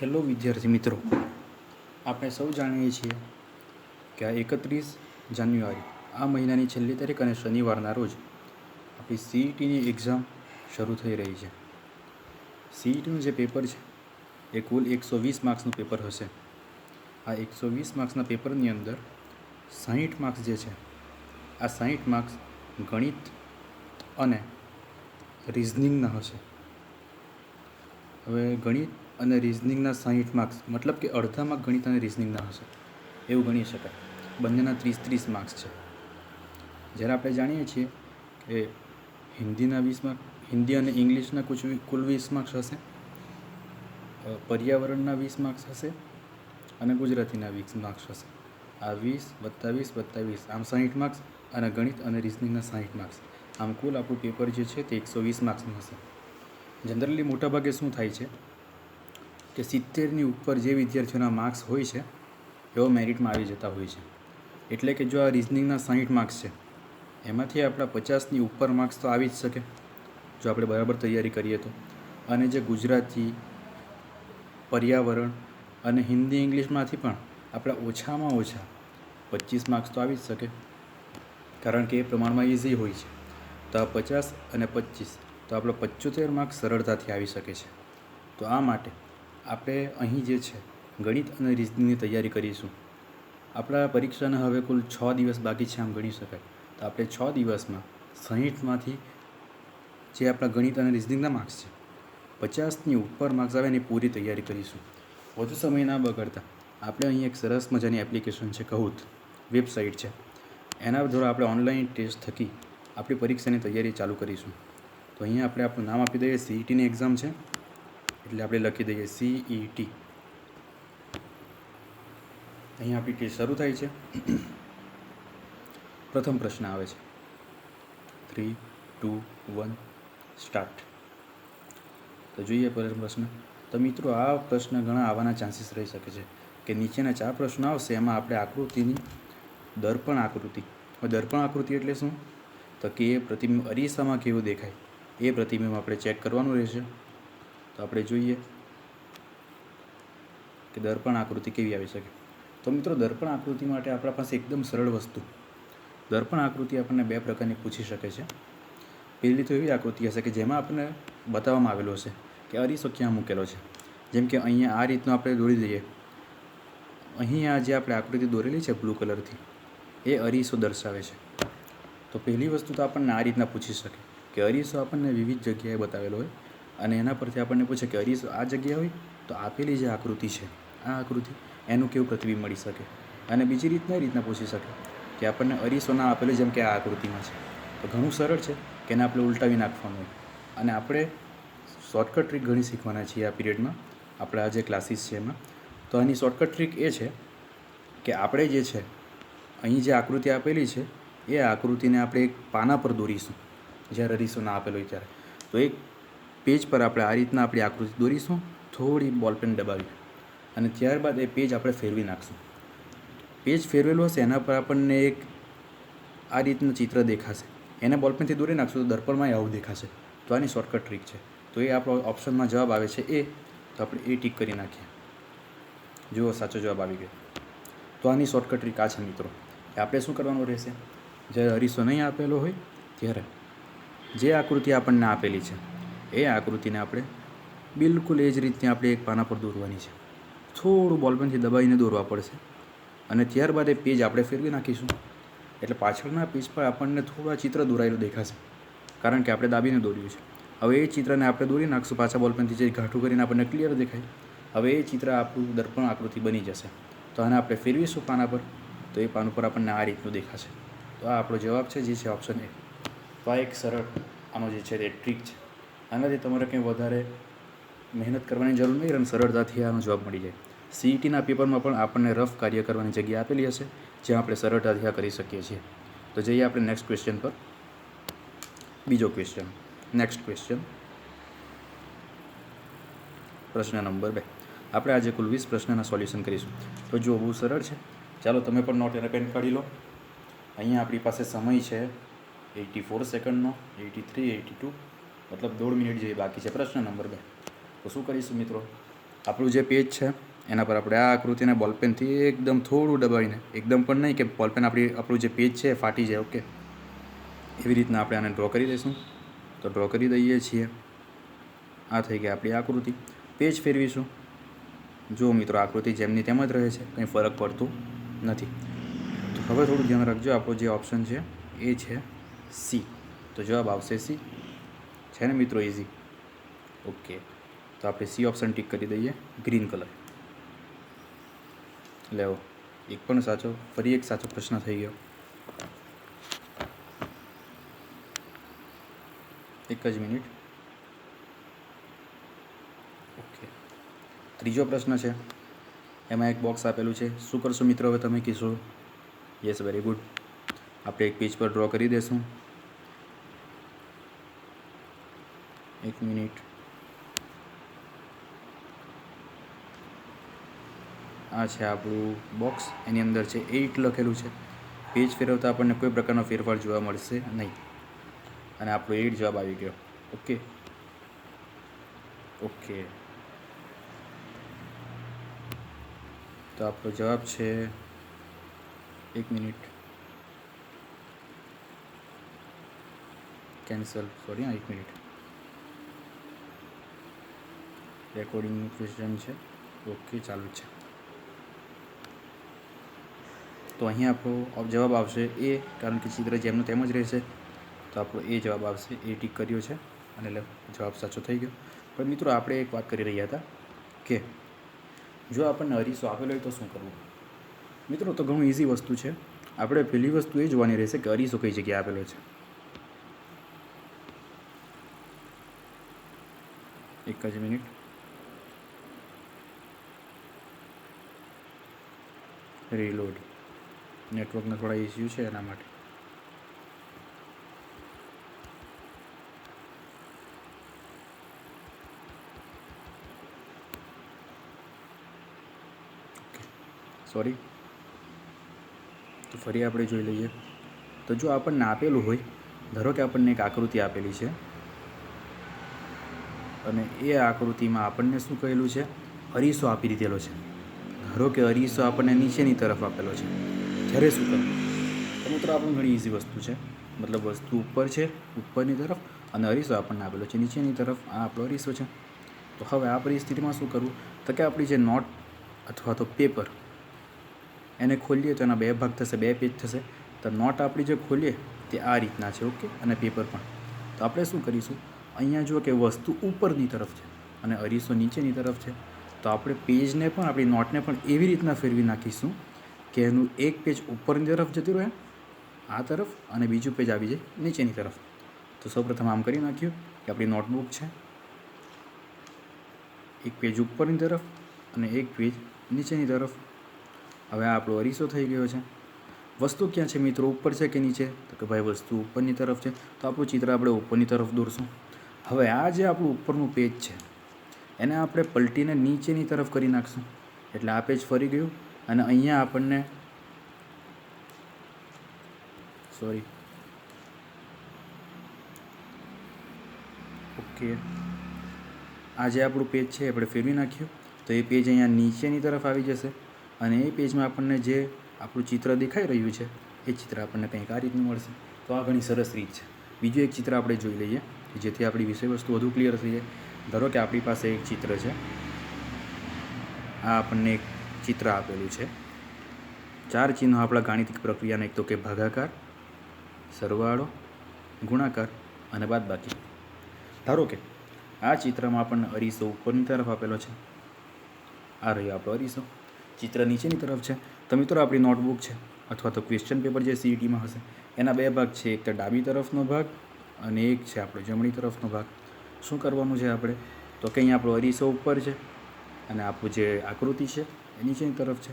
Hello વિદ્યાર્થી મિત્રો, આપણે સૌ જાણીએ છીએ કે આ 31 જાન્યુઆરી આ મહિનાની છેલ્લી તારીખ અને શનિવારના રોજ આપણી સીઈટીની એક્ઝામ શરૂ થઈ રહી છે. સીઈટીનું જે પેપર છે એ કુલ 120 માર્ક્સનું પેપર હશે. આ 120 માર્ક્સના પેપરની અંદર 60 માર્ક્સ જે છે, આ 60 માર્ક્સ ગણિત અને રિઝનિંગના હશે. હવે ગણિત અને રિઝનિંગના 60 માર્ક્સ મતલબ કે અડધા માર્ક ગણિત અને રિઝનિંગના હશે એવું ગણી શકાય. બંનેના 30-30 માર્ક્સ છે. જ્યારે આપણે જાણીએ છીએ કે હિન્દીના 20 માર્ક, હિન્દી અને ઇંગ્લિશના કુલ 20 માર્ક્સ હશે, પર્યાવરણના 20 માર્ક્સ હશે અને ગુજરાતીના 20 માર્ક્સ હશે. આ 20 + 20 + 20 આમ 60 માર્ક્સ અને ગણિત અને રિઝનિંગના 60 માર્ક્સ, આમ કુલ આપણું પેપર જે છે તે 120 માર્ક્સનું હશે. જનરલી મોટાભાગે શું થાય છે કે 70ની ઉપર જે વિદ્યાર્થીઓના માર્ક્સ હોય છે એઓ મેરિટમાં આવી જતા હોય છે. એટલે કે જો આ રિઝનિંગના 60 માર્ક્સ છે એમાંથી આપણા 50ની ઉપર માર્ક્સ તો આવી જ શકે જો આપણે બરાબર તૈયારી કરીએ તો. અને જે ગુજરાતી, પર્યાવરણ અને હિન્દી ઇંગ્લિશમાંથી પણ આપણા ઓછામાં ઓછા 25 માર્ક્સ તો આવી જ શકે, કારણ કે એ પ્રમાણમાં ઇઝી હોય છે. તો આ 50 અને 25 તો આપણો 75 માર્ક્સ સરળતાથી આવી શકે છે. તો આ માટે આપણે અહીં જે છે ગણિત અને રિઝનિંગની તૈયારી કરીશું. આપણા પરીક્ષાના હવે કુલ 6 દિવસ બાકી છે આમ ગણી શકાય. તો આપણે 6 દિવસમાં 60માંથી જે આપણા ગણિત અને રિઝનિંગના માર્ક્સ છે 50ની ઉપર માર્ક્સ આવે એની પૂરી તૈયારી કરીશું. વધુ સમય ના બગાડતા આપણે અહીં એક સરસ મજાની એપ્લિકેશન છે કહુત વેબસાઇટ છે, એના દ્વારા આપણે ઓનલાઈન ટેસ્ટ થકી આપણી પરીક્ષાની તૈયારી ચાલુ કરીશું. તો અહીંયા આપણે આપણું નામ આપી દઈએ. સીઈટીની એક્ઝામ છે એટલે આપણે લખી દઈએ સીઈટી. અહીંયા આપણી ટેસ્ટ શરૂ થાય છે. પ્રથમ પ્રશ્ન આવે છે 3, 2, 1 સ્ટાર્ટ. તો જોઈએ પ્રથમ પ્રશ્ન. તો મિત્રો આ પ્રશ્ન ઘણા આવવાના ચાન્સીસ રહી શકે છે કે નીચેના 4 પ્રશ્નો આવશે એમાં આપણે આકૃતિની દર્પણ આકૃતિ. દર્પણ આકૃતિ એટલે શું? તો કે એ પ્રતિબિંબ અરીસામાં કેવું દેખાય એ પ્રતિબિંબ આપણે ચેક કરવાનું રહેશે. તો આપણે જોઈએ કે દર્પણ આકૃતિ કેવી આવી શકે. તો મિત્રો દર્પણ આકૃતિ માટે આપણા પાસે એકદમ સરળ વસ્તુ, દર્પણ આકૃતિ આપણને 2 પ્રકારની પૂછી શકે છે. પહેલી તો એવી આકૃતિ હશે કે જેમાં આપણને બતાવવામાં આવેલું હશે કે અરીસો ક્યાં મૂકેલો છે. જેમ કે અહીંયા આ રીતનું આપણે દોરી દઈએ. અહીંયા જે આપણે આકૃતિ દોરેલી છે બ્લુ કલરથી એ અરીસો દર્શાવે છે. તો પહેલી વસ્તુ તો આપણને આ રીતના પૂછી શકે કે અરીસો આપણને વિવિધ જગ્યાએ બતાવેલો હોય અને એના પરથી આપણને પૂછે કે અરીસો આ જગ્યાએ હોય તો આપેલી જે આકૃતિ છે આ આકૃતિ એનું કેવું પ્રતિબિંબ મળી શકે. અને બીજી રીતના પૂછી શકે કે આપણને અરીસો ના આપેલું જેમ કે આ આકૃતિમાં છે તો ઘણું સરળ છે કે એને આપણે ઉલટાવી નાખવાનું હોય. અને આપણે શોર્ટકટ ટ્રીક ઘણી શીખવાના છીએ આ પીરિયડમાં, આપણા જે ક્લાસીસ છે એમાં. તો આની શોર્ટકટ ટ્રીક એ છે કે આપણે જે છે અહીં જે આકૃતિ આપેલી છે એ આકૃતિને આપણે એક પાના પર દોરીશું જ્યારે અરીસો ના આપેલો હોય ત્યારે. તો એક પેજ પર આપણે આ રીતના આપણી આકૃતિ દોરીશું, થોડી બોલપેન દબાવી, અને ત્યારબાદ એ પેજ આપણે ફેરવી નાખશું. પેજ ફેરવેલું હશે એના પર આપણને એક આ રીતનું ચિત્ર દેખાશે, એને બોલપેનથી દોરી નાખશું તો દર્પણમાં આવું દેખાશે. તો આની શોર્ટકટ ટ્રીક છે. તો એ આપણો ઓપ્શનમાં જવાબ આવે છે એ, તો આપણે એ ટીક કરી નાખીએ. જુઓ સાચો જવાબ આવી ગયો. તો આની શોર્ટકટ ટ્રીક આ છે મિત્રો કે આપણે શું કરવાનું રહેશે, જ્યારે અરીસો નહીં આપેલો હોય ત્યારે જે આકૃતિ આપણને આપેલી છે એ આકૃતિને આપણે બિલકુલ એ જ રીતની આપણે એક પાના પર દોરવાની છે. થોડું બોલપેનથી દબાવીને દોરવા પડશે અને ત્યારબાદ એ પેજ આપણે ફેરવી નાખીશું. એટલે પાછળના પેજ પર આપણને થોડું આ ચિત્ર દોરાયેલું દેખાશે કારણ કે આપણે દાબીને દોર્યું છે. હવે એ ચિત્રને આપણે દોરી નાખશું પાછા બોલપેનથી, જે ઘાટું કરીને આપણને ક્લિયર દેખાય. હવે એ ચિત્ર આપણું દર્પણ આકૃતિ બની જશે. તો આને આપણે ફેરવીશું પાના પર તો એ પાના પર આપણને આ રીતનું દેખાશે. તો આ આપણો જવાબ છે જે છે ઓપ્શન એ. તો આ એક સરળ આનો જે છે તે ટ્રીક છે. આનાથી તમારે કંઈ વધારે મહેનત કરવાની જરૂર નહીં અને સરળતાથી આનો જવાબ મળી જાય. સીઈટીના પેપરમાં પણ આપણને રફ કાર્ય કરવાની જગ્યા આપેલી હશે જ્યાં આપણે સરળતાથી આ કરી શકીએ છીએ. તો જઈએ આપણે નેક્સ્ટ ક્વેશ્ચન પર. બીજો ક્વેશ્ચન, નેક્સ્ટ ક્વેશ્ચન, પ્રશ્ન નંબર 2. આપણે આજે કુલ 20 પ્રશ્નના સોલ્યુશન કરીશું. તો જો બહુ સરળ છે, ચાલો તમે પણ નોટ અને પેન કાઢી લો. અહીંયા આપણી પાસે સમય છે 84 સેકન્ડનો, 83, 82, મતલબ 1.5 મિનિટ જેવી બાકી છે. પ્રશ્ન નંબર 2. તો શું કરીશું મિત્રો, આપણું જે પેજ છે એના પર આપણે આ આકૃતિને બોલપેનથી એકદમ થોડું દબાવીને, એકદમ પણ નહીં કે બોલપેન આપણું જે પેજ છે એ ફાટી જાય. ઓકે, એવી રીતના આપણે આને ડ્રો કરી દઈશું. તો ડ્રો કરી દઈએ છીએ. આ થઈ ગઈ આપણી આકૃતિ. પેજ ફેરવીશું. જો મિત્રો, આકૃતિ જેમની તેમ જ રહે છે, કંઈ ફરક પડતું નથી. તો હવે થોડું ધ્યાન રાખજો, આપણો જે ઓપ્શન છે એ છે સી. તો જવાબ આવશે સી. છે ને મિત્રો ઇઝી? ઓકે, તો આપણે સી ઓપ્શન ટીક કરી દઈએ, ગ્રીન કલર. લેવો, એક પણ સાચો, ફરી એક સાચો પ્રશ્ન થઈ ગયો. એક જ મિનિટ. ઓકે, ત્રીજો પ્રશ્ન છે. એમાં એક બોક્સ આપેલું છે. શું કરશો મિત્રો? હવે તમે કહેશો યસ, વેરી ગુડ. આપણે એક પેજ પર ડ્રો કરી દઈશું. એક મિનિટ. આ છે આપણું બોક્સ. એની અંદર છે 8 લખેલું છે. પેજ ફેરવતા આપણને કોઈ પ્રકારનો ફેરફાર જોવા મળશે નહીં. અને આપણો 8 જવાબ આવી ગયો. ઓકે ઓકે, તો આપણો જવાબ છે, એક મિનિટ, કેન્સલ, સોરી, એક મિનિટ, રેકોર્ડિંગનું ક્વેશ્ચન છે. ઓકે, ચાલુ છે. તો અહીંયા આપણો જવાબ આવશે એ, કારણ કે ચિત્ર જેમનું તેમ જ રહેશે. તો આપણો એ જવાબ આવશે. એ ટીક કર્યો છે અને જવાબ સાચો થઈ ગયો. પણ મિત્રો, આપણે એક વાત કરી રહ્યા હતા કે જો આપણને અરીસો આપેલો હોય તો શું કરવું. મિત્રો, તો ઘણું ઇઝી વસ્તુ છે. આપણે પહેલી વસ્તુ એ જોવાની રહેશે કે અરીસો કઈ જગ્યાએ આપેલો છે. એક જ મિનિટ. રીલોડ, નેટવર્કના થોડા ઇસ્યુ છે એના માટે. સોરી. તો ફરી આપણે જોઈ લઈએ. તો જો આપણને આપેલું હોય, ધારો કે આપણને એક આકૃતિ આપેલી છે અને એ આકૃતિમાં આપણને શું કહેલું છે, અરીસો આપી દીધેલો છે. ધારો કે અરીસો આપણને નીચેની તરફ આપેલો છે. ત્યારે શું કરવું? તો મિત્રો, આપણને ઘણી ઇઝી વસ્તુ છે. મતલબ વસ્તુ ઉપર છે, ઉપરની તરફ, અને અરીસો આપણને આપેલો છે નીચેની તરફ. આ આપણો અરીસો છે. તો હવે આ પરિસ્થિતિમાં શું કરવું? તો કે આપણી જે નોટ અથવા તો પેપર, એને ખોલીએ તો એના બે ભાગ થશે, બે પેજ થશે. તો નોટ આપણી જે ખોલીએ તે આ રીતના છે. ઓકે, અને પેપર પણ. તો આપણે શું કરીશું? અહીંયા જુઓ કે વસ્તુ ઉપરની તરફ છે અને અરીસો નીચેની તરફ છે. તો આપણે પેજને પણ, આપણી નોટને પણ એવી રીતના ફેરવી નાખીશું કે એનું એક પેજ ઉપરની તરફ જતું રહે, આ તરફ, અને બીજું પેજ આવી જાય નીચેની તરફ. તો સૌપ્રથમ આમ કરી નાખ્યું કે આપણી નોટબુક છે, એક પેજ ઉપરની તરફ અને એક પેજ નીચેની તરફ. હવે આ આપણો અરીસો થઈ ગયો છે. વસ્તુ ક્યાં છે મિત્રો? ઉપર છે કે નીચે? તો કે ભાઈ, વસ્તુ ઉપરની તરફ છે. તો આપણું ચિત્ર આપણે ઉપરની તરફ દોરશું. હવે આ જે આપણું ઉપરનું પેજ છે એને આપણે પલટીને નીચેની તરફ કરી નાખશું. એટલે આ પેજ ફરી ગયું અને અહીંયા આપણને, સોરી, ઓકે, આ જે આપણું પેજ છે આપણે ફેરવી નાખ્યું. તો એ પેજ અહીંયા નીચેની તરફ આવી જશે અને એ પેજમાં આપણને જે આપણું ચિત્ર દેખાઈ રહ્યું છે એ ચિત્ર આપણને કંઈક આ રીતનું મળશે. તો આ ઘણી સરસ રીત છે. બીજું એક ચિત્ર આપણે જોઈ લઈએ જેથી આપણી વિષયવસ્તુ વધુ ક્લિયર થઈ જાય. ધારો કે આપણી પાસે એક ચિત્ર છે. આ આપણને એક ચિત્ર આપેલું છે. 4 ચિહ્નો આપણા ગાણિતિક પ્રક્રિયાના, એક તો કે ભાગાકાર, સરવાળો, ગુણાકાર અને બાદબાકી. ધારો કે આ ચિત્રમાં આપણને અરીસો ઉપરની તરફ આપેલો છે. આ રહ્યો આપણો અરીસો. ચિત્ર નીચેની તરફ છે. તો મિત્રો, આપણી નોટબુક છે અથવા તો ક્વેશ્ચન પેપર જે CETમાં હશે એના બે ભાગ છે. એક તો ડાબી તરફનો ભાગ અને એક છે આપણો જમણી તરફનો ભાગ. શું કરવાનું છે આપણે? તો કે અહીંયા આપણો અરીસો ઉપર છે અને આપણું જે આકૃતિ છે એ નીચેની તરફ છે.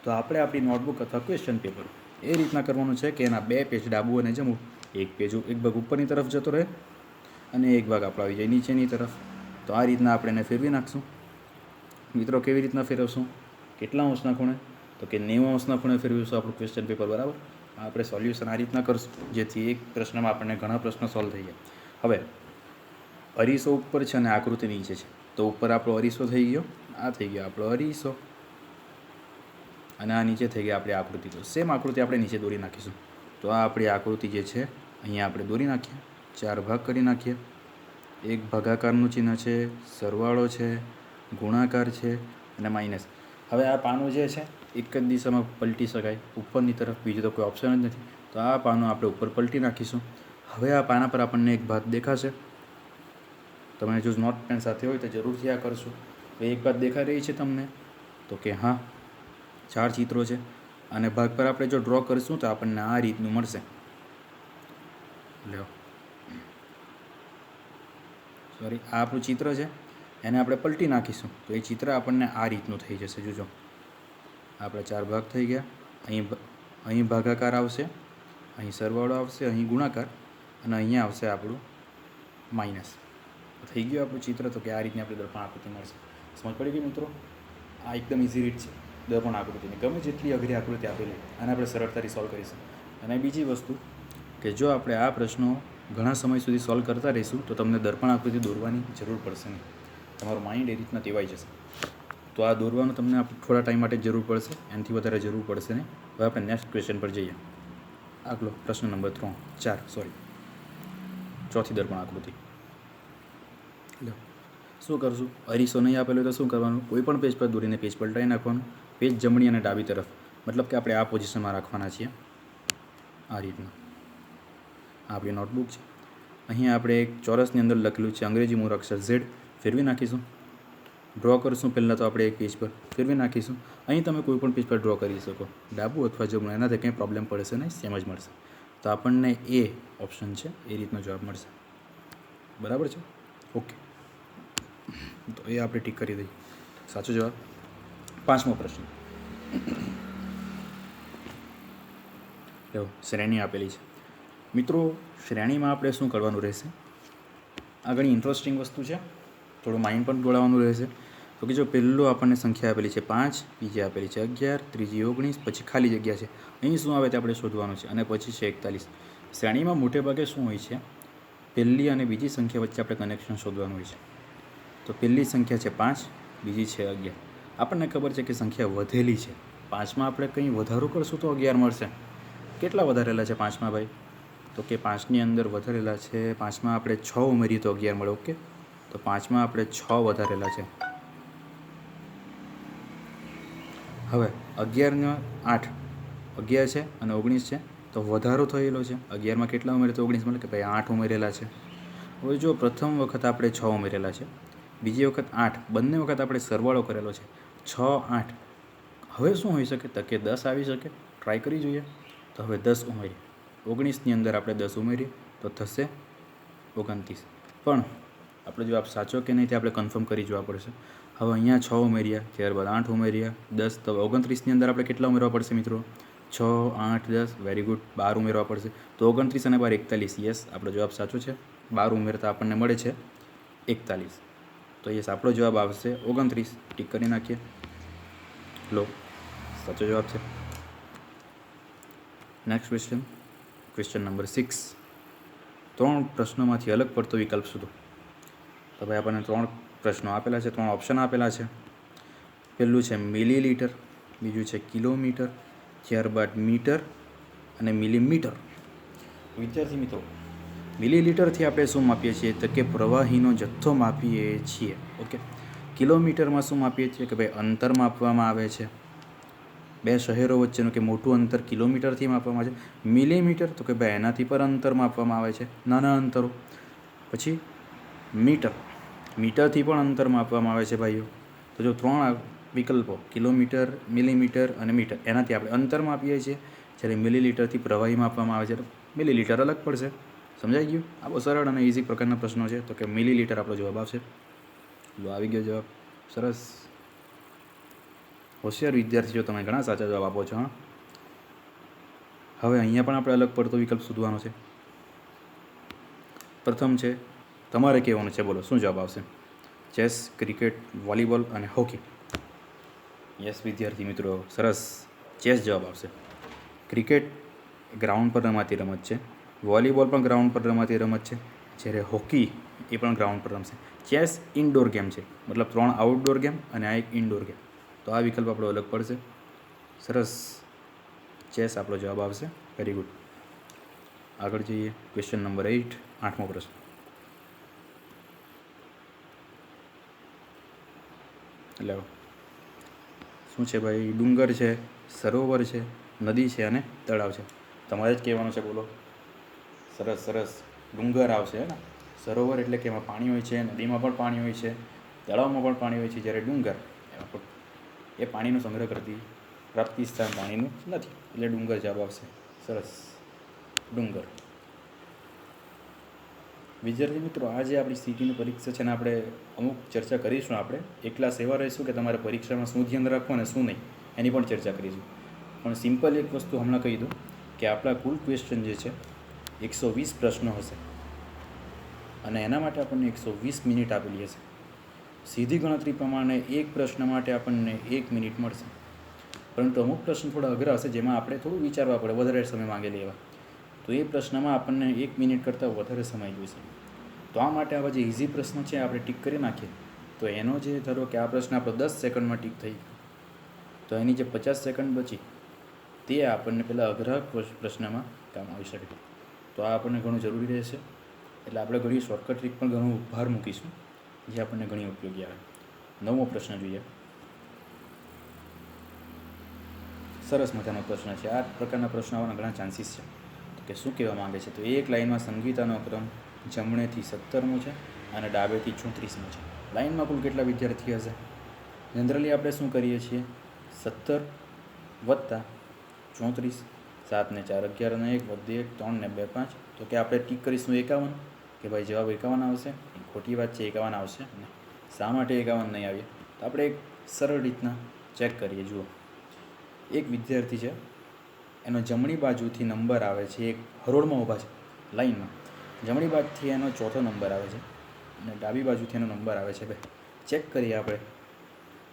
તો આપણે આપણી નોટબુક અથવા ક્વેશ્ચન પેપર એ રીતના કરવાનું છે કે એના બે પેજ, ડાબું અને જમણું, એક ભાગ ઉપરની તરફ જતો રહે અને એક ભાગ આપણો આવી જાય નીચેની તરફ. તો આ રીતના આપણે એને ફેરવી નાખશું. મિત્રો, કેવી રીતના ફેરવશું? કેટલા અંશના ખૂણે? તો કે 90 અંશના ખૂણે ફેરવીશું આપણું ક્વેશ્ચન પેપર. બરાબર. આપણે સોલ્યુશન આ રીતના કરશું જેથી એક પ્રશ્નમાં આપણને ઘણા પ્રશ્નો સોલ્વ થઈ જાય. હવે અરીસો ઉપર છે અને આકૃતિ નીચે છે. તો ઉપર આપણો અરીસો થઈ ગયો, આ થઈ ગયો આપણો અરીસો, અને આ નીચે થઈ ગઈ આપણી આકૃતિ. તો સેમ આકૃતિ આપણે નીચે દોરી નાખીશું. તો આ આપણી આકૃતિ જે છે અહીંયા આપણે દોરી નાખીએ, 4 ભાગ કરી નાખીએ. એક ભાગાકારનું ચિહ્ન છે, સરવાળો છે, ગુણાકાર છે અને માઇનસ. હવે આ પાનું જે છે એક જ દિશામાં પલટી શકાય, ઉપરની તરફ, બીજું તો કોઈ ઓપ્શન જ નથી. તો આ પાનું આપણે ઉપર પલટી નાખીશું. હવે આ પાના પર આપણને એક ભાત દેખાશે. તમે જો નોટ પેન સાથે હોય તો જરૂરથી આ કરશો. એક વાત દેખાઈ રહી છે તમને? તો કે હા, 4 ચિત્રો છે અને ભાગ પર આપણે જો ડ્રો કરીશું તો આપણને આ રીતનું મળશે. લ્યો, સોરી, આ આપણું ચિત્ર છે, એને આપણે પલટી નાખીશું તો એ ચિત્ર આપણને આ રીતનું થઈ જશે. જોજો, આપણે 4 ભાગ થઈ ગયા. અહીં ભાગાકાર આવશે, અહીં સરવાળો આવશે, અહીં ગુણાકાર અને અહીંયા આવશે આપણું માઇનસ. થઈ ગયું આપણું ચિત્ર. તો કે આ રીતની આપણે દર્પણ આકૃતિ મળશે. સમજ પડી ગઈ મિત્રો? આ એકદમ ઇઝી રીત છે દર્પણ આકૃતિની. ગમે જેટલી અઘરી આકૃતિ આપેલી આને આપણે સરળતાથી સોલ્વ કરીશું. અને બીજી વસ્તુ કે જો આપણે આ પ્રશ્નો ઘણા સમય સુધી સોલ્વ કરતા રહીશું તો તમને દર્પણ આકૃતિ દોરવાની જરૂર પડશે નહીં. તમારું માઇન્ડ એ રીતના ટેવાઈ જશે. તો આ દોરવાનું તમને થોડા ટાઈમ માટે જરૂર પડશે, એનાથી વધારે જરૂર પડશે નહીં. હવે આપણે નેક્સ્ટ ક્વેશ્ચન પર જઈએ. આગલો પ્રશ્ન નંબર 4 ચોથી દર્પણ આકૃતિ. લો, શું કરશું? અરીસો નહીં આપેલો તો શું કરવાનું? કોઈ પણ પેજ પર દોરીને પેજ પલટાઈ નાખવાનું. પેજ જમણી અને ડાબી તરફ, મતલબ કે આપણે આ પોઝિશનમાં રાખવાના છીએ. આ રીતના આપણી નોટબુક છે. અહીંયા આપણે એક ચોરસની અંદર લખેલું છે અંગ્રેજી મૂળ અક્ષર Z. ફેરવી નાખીશું. ડ્રો કરીશું પહેલાં તો આપણે એક પેજ પર ફેરવી નાખીશું. અહીં તમે કોઈ પણ પેજ પર ડ્રો કરી શકો, ડાબું અથવા જમણું, એનાથી કંઈ પ્રોબ્લેમ પડશે નહીં, સેમ જ મળશે. તો આપણને એ ઓપ્શન છે એ રીતનો જવાબ મળશે. બરાબર છે? ઓકે, તો એ આપણે ટીક કરી દઈએ. સાચો જવાબ. 5મો પ્રશ્ન. શ્રેણી આપેલી છે મિત્રો. શ્રેણીમાં આપણે શું કરવાનું રહેશે? આ ઘણી ઇન્ટરેસ્ટિંગ વસ્તુ છે, થોડું માઇન્ડ પણ દોડાવવાનું રહેશે. તો કે જો પહેલું આપણને સંખ્યા આપેલી છે 5, બીજી આપેલી છે 11, ત્રીજી 19, પછી ખાલી જગ્યા છે. અહીં શું આવે તે આપણે શોધવાનું છે, અને પછી છે 41. શ્રેણીમાં મોટે ભાગે શું હોય છે? પહેલી અને બીજી સંખ્યા વચ્ચે આપણે કનેક્શન શોધવાનું હોય છે. તો પહેલી સંખ્યા છે 5, બીજી છે 11. આપણને ખબર છે કે સંખ્યા વધેલી છે. 5માં આપણે કંઈ વધારો કરશું તો 11 મળશે. કેટલા વધારેલા છે 5માં ભાઈ? તો કે 5ની અંદર વધારેલા છે, 5માં આપણે 6 ઉમેરીએ તો 11 મળે. ઓકે, તો 5માં આપણે 6 વધારેલા છે. હવે 11 ને 8, 11 છે અને 19 છે, તો વધારો થયેલો છે. 11માં કેટલા ઉમેરે તો 19 મળે? કે ભાઈ 8 ઉમેરેલા છે. હવે જો પ્રથમ વખત આપણે 6 ઉમેરેલા છે, બીજી વખત 8, બંને વખત આપણે સરવાળો કરેલો છે 6, 8. હવે શું હોઈ શકે? તો કે 10 આવી શકે. ટ્રાય કરી જોઈએ. તો હવે 10 ઉમેરીએ. 19ની અંદર આપણે 10 ઉમેરીએ તો થશે 29. પણ આપણો જવાબ સાચો કે નહીં તે આપણે કન્ફર્મ કરી જોવા પડશે. હવે અહીંયા 6 ઉમેર્યા, ત્યારબાદ 8 ઉમેર્યા, 10. તો 29ની અંદર આપણે કેટલા ઉમેરવા પડશે મિત્રો? 6, 8, 10. Very good. 12 ઉમેરવા પડશે. તો 29 અને 12 41. યસ, આપણો જવાબ સાચો છે. 12 ઉમેરતા આપણને મળે છે 41. તો યસ, આપણો જવાબ આવશે 29. ટીક કરી નાખીએ. લો, સાચો જવાબ છે. Next question, question number 6. 3 પ્રશ્નોમાંથી અલગ પડતો વિકલ્પ શોધો. તો ભાઈ આપણને 3 પ્રશ્નો આપેલા છે, 3 ઓપ્શન આપેલા છે. પહેલું છે મિલીલીટર, બીજું છે કિલોમીટર, ત્યારબાદ મીટર અને મિલીમીટર. વિદ્યાર્થી મિત્રો, મિલીલીટરથી આપણે શું માપીએ છીએ? તો કે પ્રવાહીનો જથ્થો માપીએ છીએ. ઓકે. કિલોમીટરમાં શું માપીએ છીએ? કે ભાઈ અંતર માપવામાં આવે છે. 2 શહેરો વચ્ચેનું કે મોટું અંતર કિલોમીટરથી માપવામાં આવે છે. મિલીમીટર તો કે ભાઈ એનાથી પર અંતર માપવામાં આવે છે, નાના અંતરો. પછી મીટર, મીટરથી પણ અંતર માપવામાં આવે છે ભાઈઓ. તો જો 3 વિકલ્પો, કિલોમીટર, મિલીમીટર અને મીટર, એનાથી આપણે અંતર માપીએ છીએ. જ્યારે મિલીલીટરથી પ્રવાહી માપવામાં આવે છે તો મિલીલીટર અલગ પડશે. સમજાઈ ગયું? આ બહુ સરળ અને ઇઝી પ્રકારના પ્રશ્નો છે. તો કે મિલીલીટર આપણો જવાબ આવશે. લો, આવી ગયો જવાબ. સરસ. હોશિયાર વિદ્યાર્થીઓ, તમે ઘણા સાચા જવાબ આપો છો. હા, હવે અહીંયા પણ આપણે અલગ પડતો વિકલ્પ શોધવાનો છે. પ્રથમ છે, તમારે કહેવાનું છે. બોલો શું જવાબ આવશે? ચેસ, ક્રિકેટ, વોલીબોલ અને હોકી. યસ વિદ્યાર્થી મિત્રો, સરસ. ચેસ જવાબ આવશે. ક્રિકેટ ગ્રાઉન્ડ પર રમાતી રમત છે. વોલીબોલ પણ ગ્રાઉન્ડ પર રમાતી રમત છે. જ્યારે હોકી એ પણ ગ્રાઉન્ડ પર રમશે. ચેસ ઇન્ડોર ગેમ છે, મતલબ 3 આઉટડોર ગેમ અને આ એક ઇન્ડોર ગેમ. તો આ વિકલ્પ આપણો અલગ પડશે. સરસ, ચેસ આપણો જવાબ આવશે. Very good. આગળ જઈએ. ક્વેશ્ચન નંબર 8, 8મો પ્રશ્ન. એટલે શું છે ભાઈ? ડુંગર છે, સરોવર છે, નદી છે અને તળાવ છે. તમારે જ કહેવાનું છે, બોલો. સરસ સરસ. ડુંગર આવશે ને. સરોવર એટલે કે એમાં પાણી હોય છે, નદીમાં પણ પાણી હોય છે, તળાવમાં પણ પાણી હોય છે. જ્યારે ડુંગર એ પાણીનો સંગ્રહ કરતી પ્રાપ્તિ સ્થાન પાણીનું નથી, એટલે ડુંગર જવાબ આવશે. સરસ, ડુંગર. વિદ્યાર્થી મિત્રો, આ જે આપણી સીટીની પરીક્ષા છે ને, આપણે અમુક ચર્ચા કરીશું. આપણે એકલા સેવા રહીશું કે તમારે પરીક્ષામાં શું ધ્યાન રાખવું અને શું નહીં, એની પણ ચર્ચા કરીશું. પણ સિમ્પલ એક વસ્તુ હમણાં કહી દઉં કે આપણા કુલ ક્વેશ્ચન જે છે 120 પ્રશ્નો હશે અને એના માટે આપણને 120 મિનિટ આપેલી હશે. સીધી ગણતરી પ્રમાણે એક પ્રશ્ન માટે આપણને 1 મિનિટ મળશે. પરંતુ અમુક પ્રશ્ન થોડા અઘરા હશે, જેમાં આપણે થોડું વિચારવા પડે, વધારે સમય માંગેલી એવા. તો એ પ્રશ્નમાં આપણને 1 મિનિટ કરતાં વધારે સમય જોઈશે. તો આ માટે આવા જે ઇઝી પ્રશ્નો છે આપણે ટીક કરી નાખીએ, તો એનો જે ધારો કે આ પ્રશ્ન આપણો 10 સેકન્ડમાં ટીક થઈ, તો એની જે 50 સેકન્ડ બચી તે આપણને પેલા અઘરા પ્રશ્નમાં કામ આવી શકે. તો આ આપણને ઘણું જરૂરી રહેશે. એટલે આપણે ઘણી શોર્ટકટ ટ્રીક પણ ઘણું ભાર મૂકીશું, જે આપણને ઘણી ઉપયોગી આવે. 9મો પ્રશ્ન જોઈએ. સરસ મજાનો પ્રશ્ન છે. આ પ્રકારના પ્રશ્નો આવવાના ઘણા ચાન્સીસ છે. કે શું કહેવા માંગે છે? તો એક લાઇનમાં સંગીતાનો ક્રમ જમણેથી 17મો છે અને ડાબેથી 34મો છે. લાઇનમાં કુલ કેટલા વિદ્યાર્થી હશે? જનરલી આપણે શું કરીએ છીએ? 17 વત્તા 34, 7 ને 4 11 ને 1 વધે 1 3 ને 2 5. તો કે આપણે ટીક કરીશું 51, કે ભાઈ જવાબ 51 આવશે. ખોટી વાત છે, 51 આવશે નહીં. શા માટે 51 નહીં આવ્યા? તો આપણે એક સરળ રીતના ચેક કરીએ. જુઓ, એક વિદ્યાર્થી છે, એનો જમણી બાજુથી નંબર આવે છે, એક હરોળમાં ઊભા છે લાઇનમાં. જમણી બાજુથી એનો 4થો નંબર આવે છે અને ડાબી બાજુથી એનો નંબર આવે છે 2. ચેક કરીએ આપણે.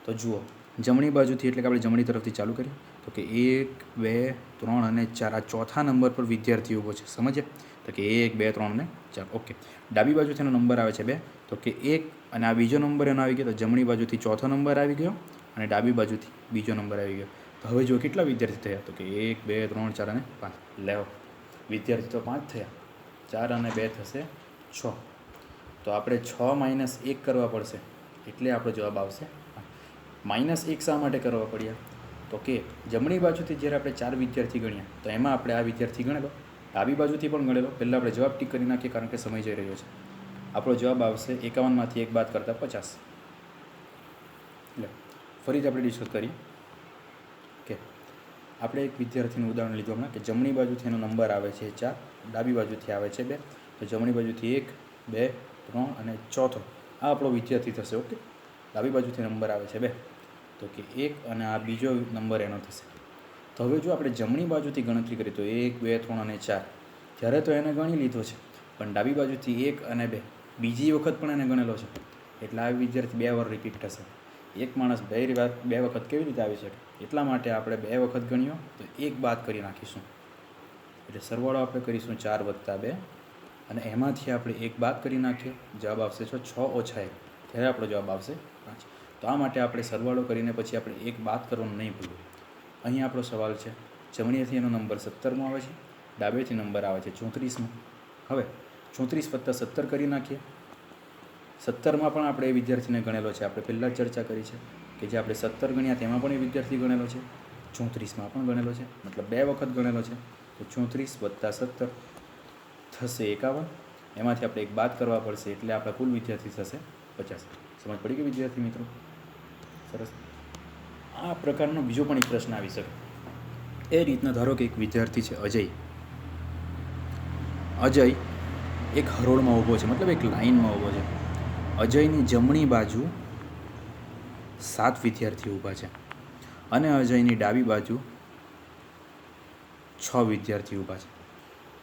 તો જુઓ, જમણી બાજુથી એટલે કે આપણે જમણી તરફથી ચાલુ કરીએ તો કે 1 2 3 અને 4 આ ચોથા નંબર પર વિદ્યાર્થી ઊભો છે. સમજ્યા? તો કે 1 2 3 અને 4. ઓકે. ડાબી બાજુથી એનો નંબર આવે છે 2, તો કે 1 અને આ બીજો નંબર એનો આવી ગયો. તો જમણી બાજુથી ચોથો નંબર આવી ગયો અને ડાબી બાજુથી બીજો નંબર આવી ગયો. તો હવે જો કેટલા વિદ્યાર્થી થયા? તો કે 1 2 3 4 અને 5. લેવો, વિદ્યાર્થી તો 5 થયા. 4 અને 2 થશે 6. તો આપણે 6 - 1 કરવા પડશે, એટલે આપણો જવાબ આવશે. -1 શા માટે કરવા પડ્યા? તો કે જમણી બાજુથી જ્યારે આપણે 4 વિદ્યાર્થી ગણ્યા, તો એમાં આપણે આ વિદ્યાર્થી ગણેલો, ડાબી બાજુથી પણ ગણેલો. પહેલાં આપણે જવાબ ટીક કરી નાખીએ, કારણ કે સમય જઈ રહ્યો છે. આપણો જવાબ આવશે 51માંથી 1 બાદ કરતાં 50. એટલે ફરીથી આપણે ડિસ્કસ કરીએ કે આપણે એક વિદ્યાર્થીનું ઉદાહરણ લીધું હમણાં, કે જમણી બાજુથી એનો નંબર આવે છે 4, ડાબી બાજુથી આવે છે 2. તો જમણી બાજુથી 1 2 3 અને ચોથો આ આપણો વિદ્યાર્થી થશે. ઓકે. ડાબી બાજુથી નંબર આવે છે 2, તો કે 1 અને આ બીજો નંબર એનો થશે. તો હવે જો આપણે જમણી બાજુથી ગણતરી કરીએ તો 1 2 3 અને 4, ત્યારે તો એને ગણી લીધો છે, પણ ડાબી બાજુથી 1 અને 2 બીજી વખત પણ એને ગણેલો છે. એટલે આ વિદ્યાર્થી 2 વાર રિપીટ થશે. એક માણસ 2 વખત કેવી રીતે આવી શકે? એટલા માટે આપણે 2 વખત ગણ્યો તો 1 બાદ કરી નાખીશું. એટલે સરવાળો આપણે કરીશું 4 + 2 અને એમાંથી આપણે 1 બાદ કરી નાખીએ. જવાબ આવશે 6 - 1, ત્યારે આપણો જવાબ આવશે 5. તો આ માટે આપણે સરવાળો કરીને પછી આપણે 1 બાદ કરવાનું નહીં ભૂલવું. અહીં આપણો સવાલ છે, જમણીથી એનો નંબર 17મો આવે છે, ડાબેથી નંબર આવે છે 34મો. હવે 34 + 17 કરી નાખીએ. 17માં પણ આપણે એ વિદ્યાર્થીને ગણેલો છે. આપણે પહેલાં જ ચર્ચા કરી છે કે જે આપણે 17 ગણ્યા તેમાં પણ એ વિદ્યાર્થી ગણેલો છે, 34માં પણ ગણેલો છે, મતલબ 2 વખત ગણેલો છે. તો 34 + 17 થશે 51. એમાંથી આપણે 1 બાદ કરવા પડશે, એટલે આપણા કુલ વિદ્યાર્થી થશે 50. સમજ પડી ગઈ વિદ્યાર્થી મિત્રો? સરસ. આ પ્રકારનો બીજો પણ એક પ્રશ્ન આવી શકે. એ રીતના ધારો કે એક વિદ્યાર્થી છે અજય એક હરોળમાં ઊભો છે, મતલબ એક લાઇનમાં ઊભો છે. અજયની જમણી બાજુ 7 વિદ્યાર્થી ઊભા છે અને અજયની ડાબી બાજુ 6 વિદ્યાર્થી ઊભા છે.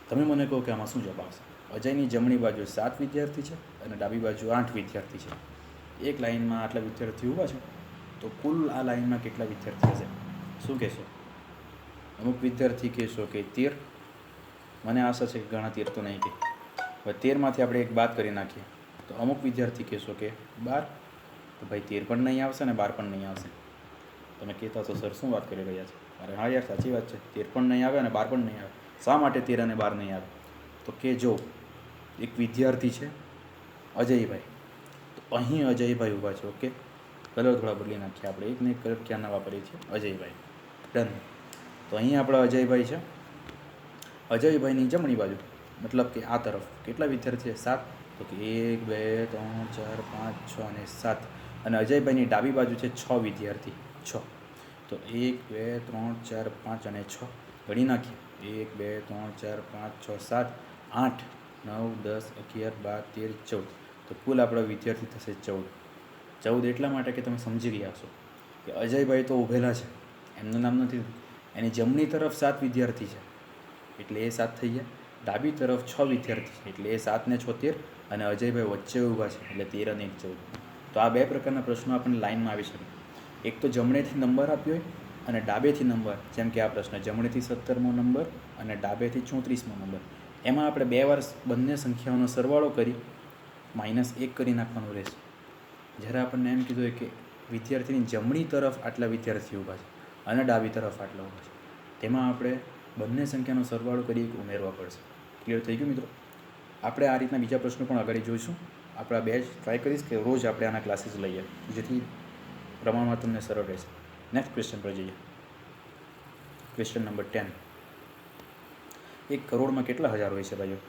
તમે મને કહો કે આમાં શું જવાબ આવશે? અજયની જમણી બાજુ 7 વિદ્યાર્થી છે અને ડાબી બાજુ 8 વિદ્યાર્થી છે. એક લાઇનમાં આટલા વિદ્યાર્થી ઊભા છે, તો કુલ આ લાઇનમાં કેટલા વિદ્યાર્થી હશે? શું કહેશો? અમુક વિદ્યાર્થી કહેશો કે 13. મને આશા છે કે ઘણા 13 તો નહીં કહે. હવે 13માંથી આપણે 1 બાદ કરી નાખીએ તો અમુક વિદ્યાર્થી કહેશો કે 12, તો ભાઈ 13 પણ નહીં આવશે અને 12 પણ નહીં આવશે. તમે કહેતા છો સર શું વાત કરી રહ્યા છો? અરે હા યાર, સાચી વાત છે, 13 પણ નહીં આવે અને 12 પણ નહીં આવે. શા માટે 13 અને 12 નહીં આવે? તો કે જો એક વિદ્યાર્થી છે અજયભાઈ, તો અહીં અજયભાઈ ઊભા છે. ઓકે, કલર થોડા બદલી નાખીએ આપણે, એક ને એક કલર ક્યાં ના વાપરીએ છીએ, અજયભાઈ. ડન. તો અહીં આપણા અજયભાઈ છે. અજયભાઈની જમણી બાજુ મતલબ કે આ તરફ કેટલા વિદ્યાર્થી છે? 7. તો કે 1 2 3 4 5 6 અને 7. અને અજયભાઈની ડાબી બાજુ છે 6 વિદ્યાર્થી, 6. તો 1 2 3 4 5 અને 6 ગણી નાખીએ. 1 2 3 4 5 6 7 8 9 10 11 12 13 14. તો કુલ આપણા વિદ્યાર્થી થશે 14. 14 એટલા માટે કે તમે સમજી ગયા છો કે અજયભાઈ તો ઊભેલા છે, એમનું નામ નથી, એની જમણી તરફ 7 વિદ્યાર્થી છે એટલે એ 7 થઈ ગયા. ડાબી તરફ 6 વિદ્યાર્થી છે એટલે એ 7 ને 6 13, અને અજયભાઈ વચ્ચે ઊભા છે એટલે 13 અને 1 14. તો આ બે પ્રકારના પ્રશ્નો આપણને લાઇનમાં આવી શકે. એક તો જમણેથી નંબર આપ્યો હોય અને ડાબેથી નંબર, જેમ કે આ પ્રશ્ન જમણેથી 17મો નંબર અને ડાબેથી 34મો નંબર. એમાં આપણે 2 વાર બંને સંખ્યાઓનો સરવાળો કરી -1 કરી નાખવાનું રહેશે. જ્યારે આપણને એમ કીધું હોય કે વિદ્યાર્થીની જમણી તરફ આટલા વિદ્યાર્થીઓ ઊભા છે અને ડાબી તરફ આટલા ઊભા છે, તેમાં આપણે બંને સંખ્યાનો સરવાળો કરી ઉમેરવા પડશે. ક્લિયર થઈ ગયું મિત્રો? આપણે આ રીતના બીજા પ્રશ્નો પણ આગળ જોઈશું. આપણે આ બેચ ટ્રાય કરીશ કે રોજ આપણે આના ક્લાસીસ લઈએ, જેથી પ્રમાણમાં તમને સરળ રહેશે. નેક્સ્ટ ક્વેશ્ચન પર જઈએ. Question number 10. 1 કરોડમાં કેટલા હજાર હોય છે ભાઈઓ?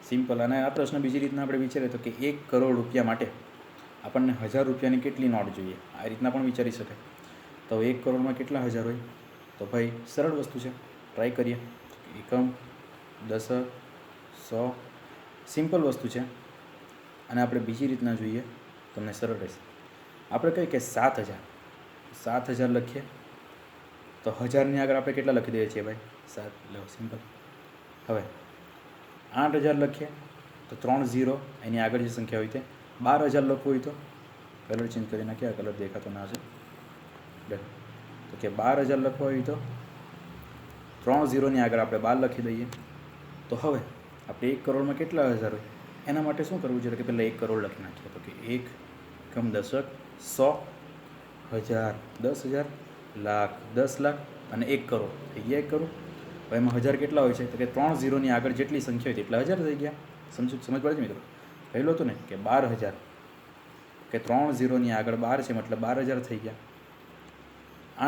સિમ્પલ. અને આ પ્રશ્ન બીજી રીતના આપણે વિચારીએ તો કે 1 કરોડ રૂપિયા માટે આપણને 1000 રૂપિયાની કેટલી નોટ જોઈએ, આ રીતના પણ વિચારી શકાય. તો 1 કરોડમાં કેટલા હજાર હોય? તો ભાઈ સરળ વસ્તુ છે, ટ્રાય કરીએ. એકમ, દશક, 100, સિમ્પલ વસ્તુ છે. અને આપણે બીજી રીતના જોઈએ તમને સરળ રહેશે. આપણે કહીએ કે 7000. 7000 લખીએ તો 1000ની આગળ આપણે કેટલા લખી દઈએ છીએ ભાઈ? 7. લો સિમ્પલ. હવે 8000 લખીએ તો 3 0 એની આગળ જે સંખ્યા હોય તે. 12000 લખવું હોય તો કલર ચેન્જ કરી નાખીએ, આ કલર દેખાતો ના છે. ડન. તો કે 12000 લખવા હોય તો 3 0ની આગળ આપણે 12 લખી દઈએ. તો હવે આપણે 1 કરોડમાં કેટલા હજાર હોય એના માટે શું કરવું જોઈએ? કે પહેલાં 1 કરોડ લખી નાખીએ. તો કે 1 એકમ, દશક, 100, 1000, 10000, લાખ, 10 લાખ અને 1 કરોડ થઈ ગયા. 1 કરોડ. હવે એમાં 1000 કેટલા હોય છે? તો કે 3 0ની આગળ જેટલી સંખ્યા હોય તેટલા 1000 થઈ ગયા. સમજ પડે છે મિત્રો? પહેલું હતું ને કે 12000, કે 3 0ની આગળ 12 છે મતલબ 12000 થઈ ગયા.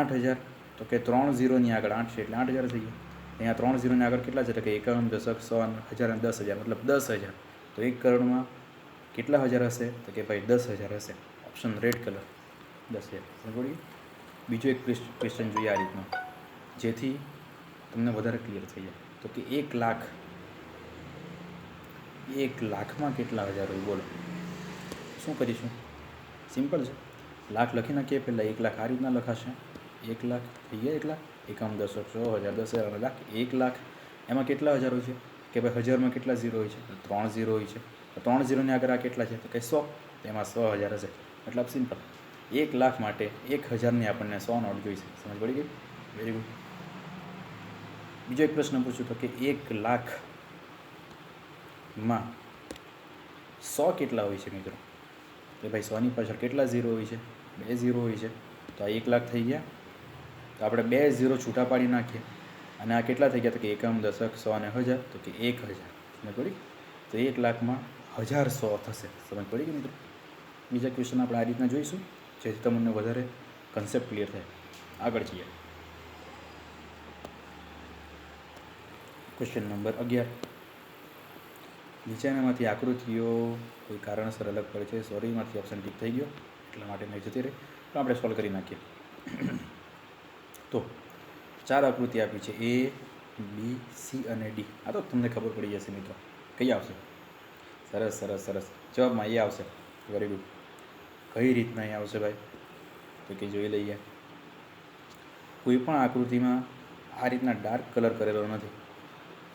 8000 તો કે 3 0ની આગળ 8 છે એટલે 8000 થઈ ગયા. અહીંયા 3 0ની આગળ કેટલા છે? તો કે એકમ, દશક, 100, 1000 અને 10000 મતલબ 10000. તો 1 કરોડમાં કેટલા હજાર હશે? તો કે ભાઈ 10000 હશે. Option red colour, 10000. સમજ? બીજો એક ક્વેશ્ચન જોઈએ આ રીતનો, જેથી તમને વધારે ક્લિયર થઈ જાય. તો કે 1 લાખ, 1 લાખમાં કેટલા હજાર હોય? બોલો શું કરીશું? સિમ્પલ છે, લાખ લખી નાખીએ. પહેલાં 1 લાખ આ રીતના લખાશે. 1 લાખ થઈ ગયા. 1 લાખ એકમ, દશક, 100, 1000, 10000 અને લાખ. 1 લાખ એમાં કેટલા હજાર હોય છે? કે ભાઈ 1000માં કેટલા ઝીરો હોય છે? 3 0 હોય છે. તો 3 0ની આગળ આ કેટલા છે? તો કે 100. તેમાં 100,000 હશે. મતલબ સિમ્પલ, 1 લાખ માટે 1000ની આપણને 100 નોટ જોઈશે. સમજ પડી ગઈ? Very good. બીજો એક પ્રશ્ન પૂછ્યું તો કે 1 લાખમાં 100 કેટલા હોય છે મિત્રો? કે ભાઈ 100ની પાછળ કેટલા ઝીરો હોય છે? 2 ઝીરો હોય છે. તો આ 1 લાખ થઈ ગયા. તો આપણે 2 ઝીરો છૂટા પાડી નાખીએ. અને આ કેટલા થઈ ગયા? તો કે એકમ, દશક, 100 અને 1000. તો કે 1000. સમજ પડી? તો 1 લાખમાં 1100 થશે. સમજ પડી ગઈ મિત્રો? બીજા ક્વેશ્ચન આપણે આ રીતના જોઈશું, જેથી તમને વધારે કન્સેપ્ટ ક્લિયર થાય. આગળ જઈએ. Question number 11. નીચેનામાંથી આકૃતિઓ કોઈ કારણસર અલગ પડે છે. સોરીમાંથી ઓપ્શન ટીક થઈ ગયો એટલા માટે મેં જતી રહી, તો આપણે સોલ્વ કરી નાખીએ. તો 4 આકૃતિ આપી છે, A, B, C અને D. આ તો તમને ખબર પડી જશે મિત્રો. કઈ આવશે? સરસ સરસ સરસ. જવાબમાં એ આવશે. Very good. કઈ રીતના એ આવશે ભાઈ? તો કે જોઈ લઈએ. કોઈ પણ આકૃતિમાં આ રીતના ડાર્ક કલર કરેલો નથી.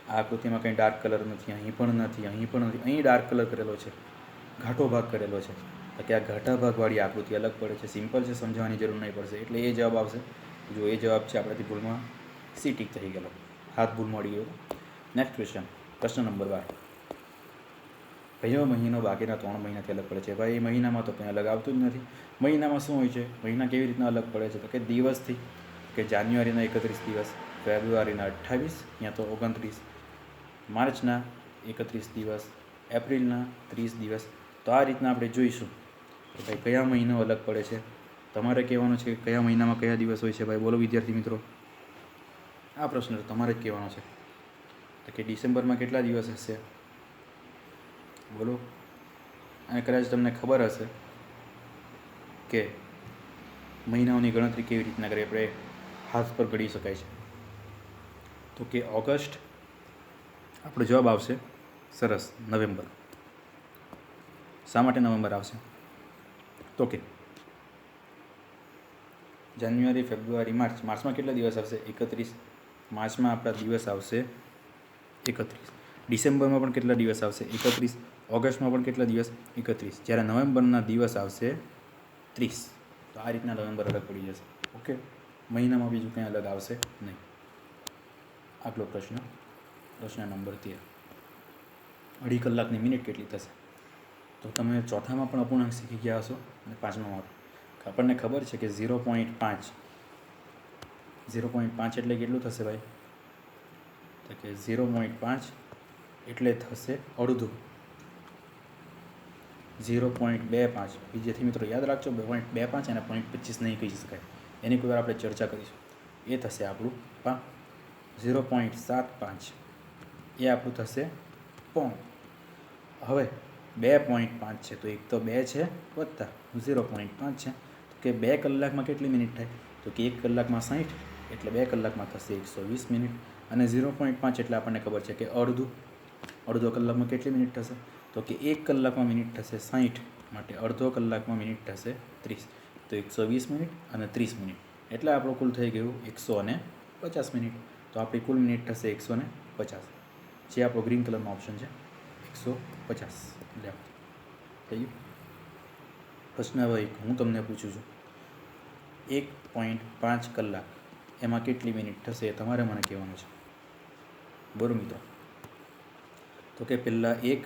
આ આકૃતિમાં કંઈ ડાર્ક કલર નથી, અહીં પણ નથી, અહીં પણ નથી. અહીં ડાર્ક કલર કરેલો છે, ઘાટો ભાગ કરેલો છે. તો કે આ ઘાટા ભાગવાળી આકૃતિ અલગ પડે છે. સિમ્પલ છે, સમજાવવાની જરૂર નહીં પડશે. એટલે એ જવાબ આવશે. જો એ જવાબ છે આપણાથી ભૂલમાં સી ટીક થઈ ગયેલો, હાથ ભૂલ મળી ગયો. નેક્સ્ટ ક્વેશ્ચન, પ્રશ્ન નંબર 12. કયો મહિનો બાકીના 3 મહિનાથી અલગ પડે છે? ભાઈ મહિનામાં તો કંઈ અલગ આવતું જ નથી. મહિનામાં શું હોય છે? મહિના કેવી રીતના અલગ પડે છે? તો કે દિવસથી, કે જાન્યુઆરીના 31 દિવસ, ફેબ્રુઆરીના 28 યા તો 29, માર્ચના 31 દિવસ, એપ્રિલના 30 દિવસ. તો આ રીતના આપણે જોઈશું કે ભાઈ કયા મહિનો અલગ પડે છે. તમારે કહેવાનું છે કે કયા મહિનામાં કયા દિવસ હોય છે. ભાઈ બોલો વિદ્યાર્થી મિત્રો, આ પ્રશ્ન તમારે જ કહેવાનો છે. તો કે ડિસેમ્બરમાં કેટલા દિવસ હશે? બોલો. અને કદાચ તમને ખબર હશે કે મહિનાઓની ગણતરી કેવી રીતના કરીએ, આપણે હાથ પર ગણી શકાય છે. તો કે ઓગસ્ટ, આપણો જવાબ આવશે સરસ નવેમ્બર. શા માટે નવેમ્બર આવશે? તો કે જાન્યુઆરી, ફેબ્રુઆરી, માર્ચ. માર્ચમાં કેટલા દિવસ આવશે? 31. માર્ચમાં આપણા દિવસ આવશે 31. ડિસેમ્બરમાં પણ કેટલા દિવસ આવશે? 31. ઓગસ્ટમાં પણ કેટલા દિવસ? 31. જ્યારે નવેમ્બરના દિવસ આવશે 30. તો આ રીતના નવેમ્બર અલગ પડી જશે. ઓકે, મહિનામાં બીજું કંઈ અલગ આવશે નહીં. આગલો પ્રશ્ન, પ્રશ્ન નંબર 13. 2.5 કલાકની મિનિટ કેટલી થશે? તો તમે ચોથામાં પણ અપૂર્ણાંક શીખી ગયા હશો અને પાંચમામાં પણ. આપણને ખબર છે કે 0.5 એટલે કેટલું થશે ભાઈ? તો કે 0.5 એટલે થશે અડધું. 0.25, વિદ્યાર્થી મિત્રો યાદ રાખજો, 0.25 અને 0.25 નહીં કહી શકાય. એની કોઈ વાર આપણે ચર્ચા કરીશું. એ થશે આપણું 0.75, એ આપણું થશે પોણું. હવે 2.5 છે, તો એક તો 2 છે વત્તા 0.5 છે. તો કે 2 કલાકમાં કેટલી મિનિટ થાય? તો કે 1 કલાકમાં 60, એટલે 2 કલાકમાં થશે 120 મિનિટ. અને 0.5 એટલે આપણને ખબર છે કે અડધો કલાકમાં કેટલી મિનિટ થશે? તો કે 1 કલાકમાં મિનિટ થશે 60, માટે અડધો કલાકમાં મિનિટ થશે 30. તો 120 મિનિટ અને 30 મિનિટ એટલે આપણું કુલ થઈ ગયું 150 મિનિટ. તો આપણી કુલ મિનિટ થશે 150, જે આપણો ગ્રીન કલરનો ઓપ્શન છે 150. થઈ ગયું. પ્રશ્ન હવે હું તમને પૂછું છું, 1.5 કલાક એમાં કેટલી મિનિટ થશે? એ તમારે મને કહેવાનું છે. બરાબર મિત્રો. તો કે પહેલાં 1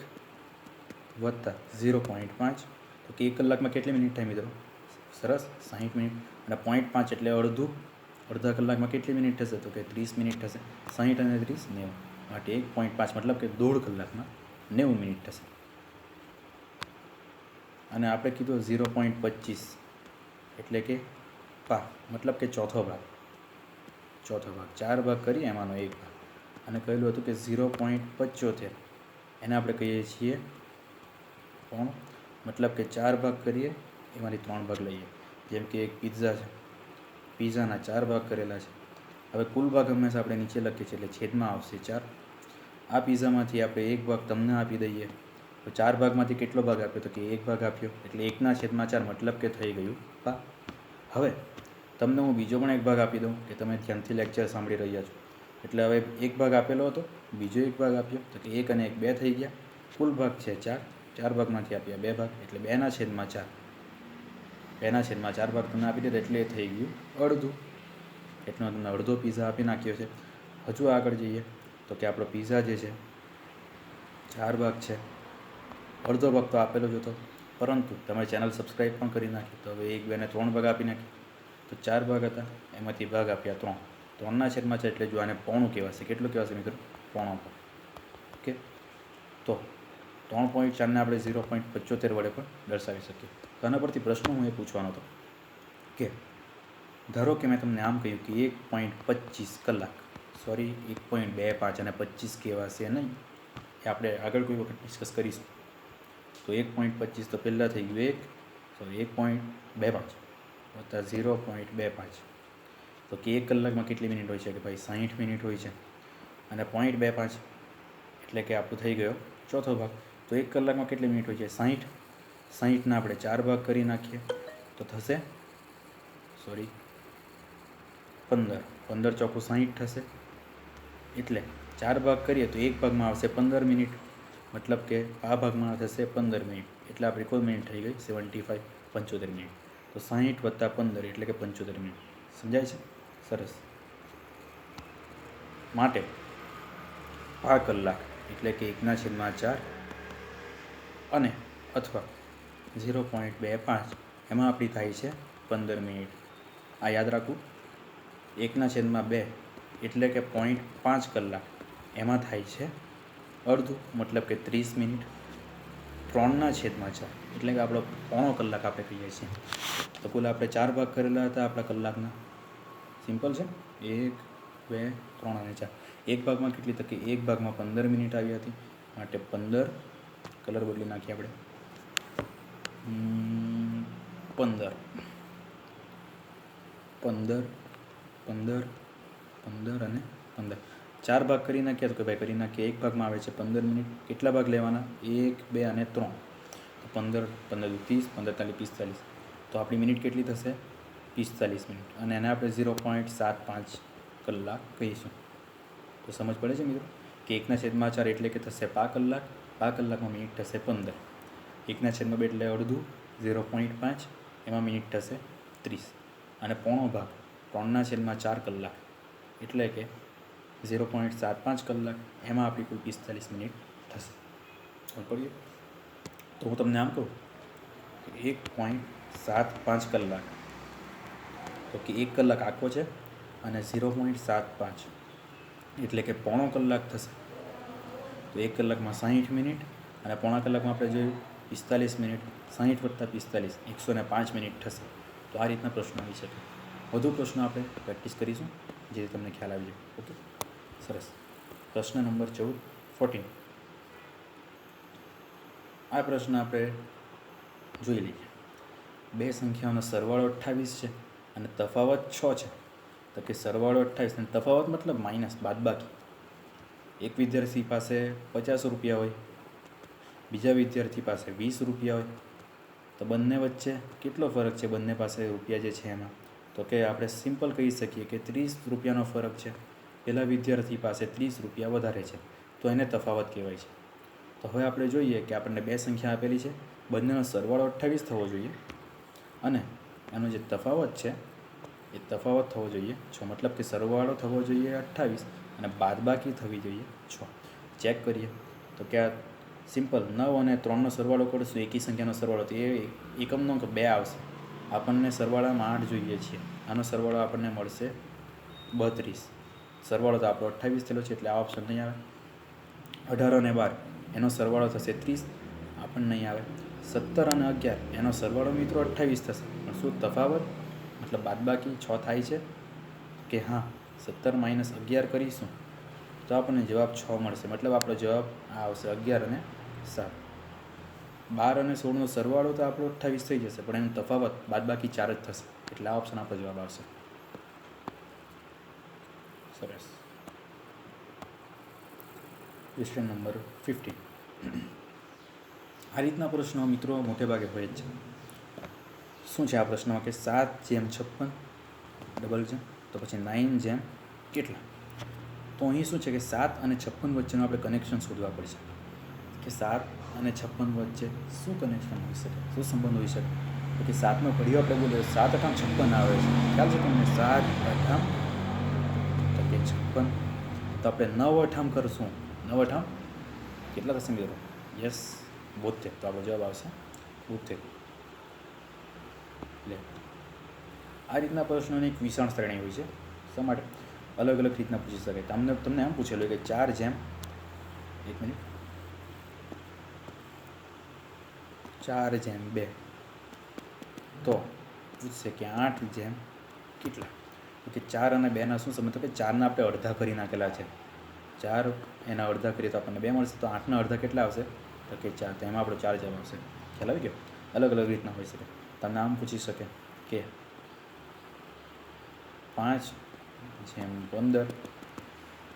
વત્તા 0.5, તો કે 1 કલાકમાં કેટલી મિનિટ થાય મિત્રો? સરસ, 60 મિનિટ. અને 0.5 એટલે અડધું. અડધા કલાકમાં કેટલી મિનિટ થશે? તો કે 30 મિનિટ થશે. 60 અને 30 90, માટે 1.5 મતલબ કે 1.5 કલાકમાં 90 મિનિટ થશે. અને આપણે કીધું 0.25 એટલે કે મતલબ કે ચોથો ભાગ. 4 ભાગ કરીએ એમાંનો 1 ભાગ. અને કહેલું હતું કે 0.75 એને આપણે કહીએ છીએ પોણું. મતલબ કે 4 ભાગ કરીએ એમાંથી 3 ભાગ લઈએ. જેમ કે એક પિઝા છે, પિઝાના 4 ભાગ કરેલા છે. હવે કુલ ભાગ હંમેશા આપણે નીચે લખીએ છીએ, એટલે છેદમાં આવશે 4. આ પિઝામાંથી આપણે 1 ભાગ તમને આપી દઈએ, તો 4 ભાગમાંથી કેટલો ભાગ આપ્યો? તો કે 1 ભાગ આપ્યો, એટલે 1/4, મતલબ કે થઈ ગયું પા. હવે તમને હું બીજો પણ 1 ભાગ આપી દઉં કે તમે ધ્યાનથી લેક્ચર સાંભળી રહ્યા છો. એટલે હવે 1 ભાગ આપેલો હતો, બીજો 1 ભાગ આપ્યો, તો કે 1 અને 1 2 થઈ ગયા. કુલ ભાગ છે 4. 4 ભાગમાંથી આપ્યા 2 ભાગ, એટલે 2/4. 2/4 ભાગ તમને આપી દીધો, એટલે થઈ ગયું અડધું. એટલો તમને અડધો પીઝા આપી નાખ્યો છે. હજુ આગળ જઈએ તો કે આપણો પીઝા જે છે 4 ભાગ છે. અડધો ભાગ તો આપેલો જ હતો, પરંતુ તમે ચેનલ સબસ્ક્રાઈબ પણ કરી નાખી, તો હવે 1 2 ને 3 ભાગ આપી નાખી. તો 4 ભાગ હતા, એમાંથી ભાગ આપ્યા 3. 3/4 એટલે જો આને પોણું કહેવાશે. કેટલું કહેવાશે મિત્રો? પોણો ભાગ. ઓકે, તો 3.4 ને આપણે 0.75 વડે પણ દર્શાવી શકીએ. તો આના પરથી પ્રશ્ન હું એ પૂછવાનો હતો કે ધારો કે મેં તમને આમ કહ્યું કે 1.25 કલાક, સોરી 1.25 અને 25 કહેવાશે નહીં, એ આપણે આગળ કોઈ વખત ડિસ્કસ કરીશું. તો 1.25 તો પહેલાં થઈ ગયું 1.25 વત્તા 0.25, તો કે 1 કલાકમાં કેટલી મિનિટ હોય છે? કે ભાઈ 60 મિનિટ હોય છે. અને 0.25 એટલે કે આપણું થઈ ગયો ચોથો ભાગ. તો 1 કલાકમાં કેટલી મિનિટ હોય છે? 60. 60ના આપણે 4 ભાગ કરી નાખીએ તો થશે 15. 15 ચોખ્ખું 60 થશે. એટલે 4 ભાગ કરીએ તો 1 ભાગમાં આવશે 15 મિનિટ, મતલબ કે આ ભાગમાં થશે 15 મિનિટ. એટલે આપણી કુલ મિનિટ થઈ ગઈ 75, 75 મિનિટ. તો 60 વત્તા 15 એટલે કે 75 મિનિટ. સમજાય છે? સરસ. માટે આ કલાક એટલે કે 1/4 અને અથવા 0.25 એમાં આપણી થાય છે 15 મિનિટ. આ યાદ રાખવું. 1/2 એટલે કે 0.5 કલાક એમાં થાય છે અડધું, મતલબ કે 30 મિનિટ. 3/4 એટલે કે આપણો પોણો કલાક આપણે કહીએ છીએ. તો કુલ આપણે 4 ભાગ કરેલા હતા આપણા કલાકના. સિમ્પલ છે. 1, 2, 3 અને 4. એક ભાગમાં કેટલી તો કે એક ભાગમાં 15 મિનિટ આવી હતી, માટે 15. કલર બદલી નાખીએ આપણે. 15 15 15 15 અને 15. 4 ભાગ કરી નાખ્યા તો કે ભાઈ કરી નાખીએ. એક ભાગમાં આવે છે 15 મિનિટ. કેટલા ભાગ લેવાના? 1, 2 અને 3. 15 15 30, 15 40 45. તો આપણી મિનિટ કેટલી થશે? 45 મિનિટ. અને એને આપણે 0.75 કલાક કહીશું. તો સમજ પડે છે મિત્રો કે 1/4 એટલે કે થશે 5 કલાક. 5 કલાકમાં મિનિટ થશે 15. 1/2 એટલે અડધું 0.5, એમાં મિનિટ થશે 30. અને પોણો ભાગ 3/4 કલાક એટલે કે 0.75 કલાક, એમાં આપણી કુલ 45 મિનિટ થશે. સમજ? તો હું તમને આમ કહું કે 1.75 કલાક, તો કે 1 કલાક આખો છે અને 0.75 એટલે કે પોણો કલાક થશે. તો 1 કલાકમાં 60 મિનિટ અને પોણા કલાકમાં આપણે જોયું 45 મિનિટ. 60 + 45 105 મિનિટ થશે. તો આ રીતના પ્રશ્નો આવી શકે. વધુ પ્રશ્નો આપણે પ્રેક્ટિસ કરીશું જેથી તમને ખ્યાલ આવી જાય. ઓકે, સરસ. પ્રશ્ન નંબર 14. આ પ્રશ્ન આપણે જોઈ લઈએ. બે સંખ્યાઓનો સરવાળો 28 છે અને તફાવત 6 છે. તો કે સરવાળો 28 અને તફાવત મતલબ માઇનસ, બાદબાકી. એક વિદ્યાર્થી પાસે 50 રૂપિયા હોય, બીજા વિદ્યાર્થી પાસે 20 રૂપિયા હોય. તો બંને વચ્ચે કેટલો ફરક છે? બંને પાસે રૂપિયા જે છે એમાં. તો કે આપણે સિમ્પલ કહી શકીએ કે 30 રૂપિયાનો ફરક છે. પહેલા વિદ્યાર્થી પાસે 30 રૂપિયા વધારે છે, તો એને તફાવત કહેવાય છે. તો હવે આપણે જોઈએ કે આપણને બે સંખ્યા આપેલી છે, બંનેનો સરવાળો 28 થવો જોઈએ અને એનો જે તફાવત છે એ તફાવત થવો જોઈએ 6. મતલબ કે સરવાળો થવો જોઈએ 28 અને બાદબાકી થવી જોઈએ 6. ચેક કરીએ તો કે આ સિમ્પલ 9 અને 3નો સરવાળો કરશું, એકી સંખ્યાનો સરવાળો, તો એ એકમનો અંક 2 આવશે. આપણને સરવાળામાં 8 જોઈએ છીએ. આનો સરવાળો આપણને મળશે 32. સરવાળો તો આપણો 28 થયેલો છે એટલે આ ઓપ્શન નહીં આવે. 18 અને 12 એનો સરવાળો થશે 30, આપણને નહીં આવે. 17 અને 11 એનો સરવાળો મિત્રો 28 થશે, પણ શું તફાવત મતલબ બાદબાકી 6 થાય છે કે હા. 17 - 11 કરીશું તો આપણને જવાબ 6 મળશે. મતલબ આપણો જવાબ આ આવશે 11 અને 7. 12 અને 16નો સરવાળો તો આપણો 28 થઈ જશે, પણ એનો તફાવત બાદબાકી 4 જ થશે, એટલે આ ઓપ્શન આપણો જવાબ આવશે. સરસ. Question number 15. આ રીતના પ્રશ્નો મિત્રો મોટે ભાગે હોય જ છે. શું છે આ પ્રશ્નમાં કે 7/56 ડબલ છે, તો પછી 9 કેટલા. તો અહીં શું છે કે 7 અને 56 વચ્ચેનું આપણે કનેક્શન શોધવા પડશે કે 7 અને 56 વચ્ચે શું કનેક્શન હોઈ શકે, શું સંબંધ હોઈ શકે. તો કે 7નો ઘડિયો આપણે બોલીએ 7 × 56 આવે છે, ખ્યાલ છે તમને? 7 × તો કે 56. તો આપણે 9 × કરશું. 9 × કેટલા થશે મિત્રો? યસ, 72. તો આપણો જવાબ આવશે 72. લે, આ રીતના પ્રશ્નોની એક વિશાળ શ્રેણી હોય છે. શા માટે? અલગ અલગ રીતના પૂછી શકાય. તમને એમ પૂછેલું કે 4 2 તો પૂછશે કે 8 કેટલા. તો કે 4 અને 2ના શું સમજ? તો કે 4ના આપણે અડધા કરી નાખેલા છે. 4 એના અડધા કરીએ તો આપણને 2 મળશે. તો 8ના અડધા કેટલા આવશે? તો કે 4. તો એમાં આપણો 4 જવાબ આવશે. ખ્યાલ આવી ગયો? અલગ અલગ રીતના હોઈ શકે. તમને આમ પૂછી શકે કે 5/15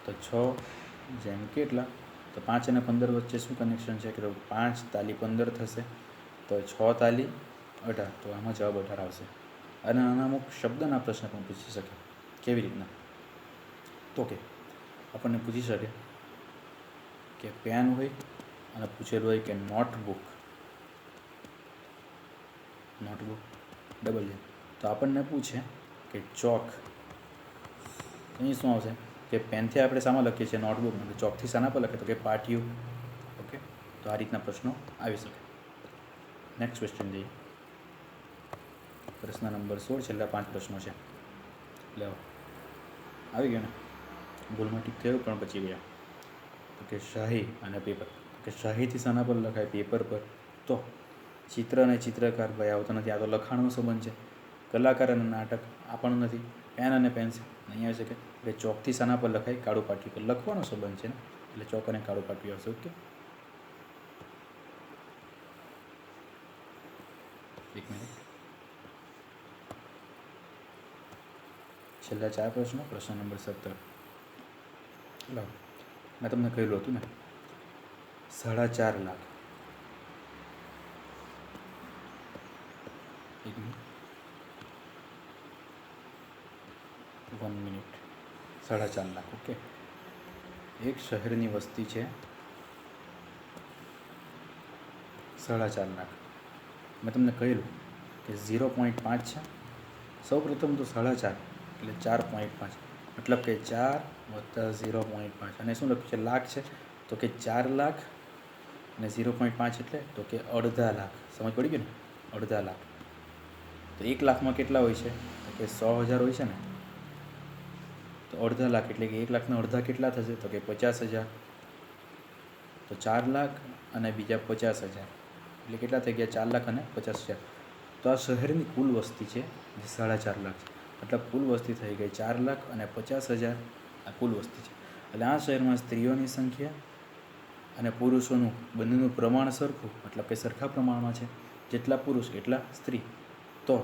તો 6 કેટલા. તો 5 અને 15 વચ્ચે શું કનેક્શન છે કે 5 તાલી 15 થશે, તો 6 તાલી 18. તો આમાં જવાબ 18 આવશે. અને આના અમુક શબ્દના પ્રશ્ન પણ પૂછી શકે. કેવી રીતના? તો કે આપણને પૂછી શકે કે પેન હોય અને પૂછેલું હોય કે નોટબુક ડબલ છે. તો આપણને પૂછે કે ચોક. અહીં શું આવશે કે પેનથી આપણે શામાં લખીએ છીએ? નોટબુકમાં. ચોકથી શાના પર લખીએ? તો કે પાટિયું. ઓકે, તો આ રીતના પ્રશ્નો આવી શકે. નેક્સ્ટ ક્વેશ્ચન જઈએ. પ્રશ્ન નંબર 16, છેલ્લા 5 પ્રશ્નો છે. લેવો આવી ગયો ને, ભૂલમાં ટીક થયું પણ પછી ગયા. તો કે શાહી અને પેપર. કે શાહીથી શાના પર લખાય? પેપર પર. તો ચિત્ર અને ચિત્રકાર ભાઈ આવતો નથી, આ તો લખાણનો સંબંધ છે. કલાકાર અને નાટક આ પણ નથી. પેન અને પેન્સિલ અહીંયા છે કે ચોકથી શાના પર લખાય? કાળું પાટિયું પર. લખવાનો સંબંધ છે ને, એટલે ચોક અને કાળું પાટિયું આવશે. ઓકે, એક મિનિટ. છેલ્લા 4 પ્રશ્નો. પ્રશ્ન નંબર 17. લાવો, મેં તમને કહેલું હતું ને 4.5 લાખ. એક મિનિટ, 1 મિનિટ. 4.5 લાખ. ઓકે, એક શહેરની વસ્તી છે 4.5 લાખ. મેં તમને કહેલું કે 0.5 છે. સૌ પ્રથમ તો 4.5 એટલે 4.5, મતલબ કે 4 + 0.5. અને શું લખ્યું છે? લાખ છે, તો કે 4 લાખ. અને 0.5 એટલે તો કે અડધા લાખ. સમજ પડી ગઈ ને? અડધા લાખ. તો 1 લાખમાં કેટલા હોય છે? તો કે 100,000 હોય છે ને. તો અડધા લાખ એટલે કે 1 લાખના અડધા કેટલા થશે? તો કે 50,000. તો 4 લાખ અને બીજા 50,000 એટલે કેટલા થઈ ગયા? 4 લાખ અને 50,000. તો આ શહેરની કુલ વસ્તી છે જે 4.5 લાખ છે. મતલબ કુલ વસ્તી થઈ ગઈ 4 લાખ અને 50,000. આ કુલ વસ્તી છે. એટલે આ શહેરમાં સ્ત્રીઓની સંખ્યા અને પુરુષોનું બંનેનું પ્રમાણ સરખું, મતલબ કે સરખા પ્રમાણમાં છે. જેટલા પુરુષ એટલા સ્ત્રી. તો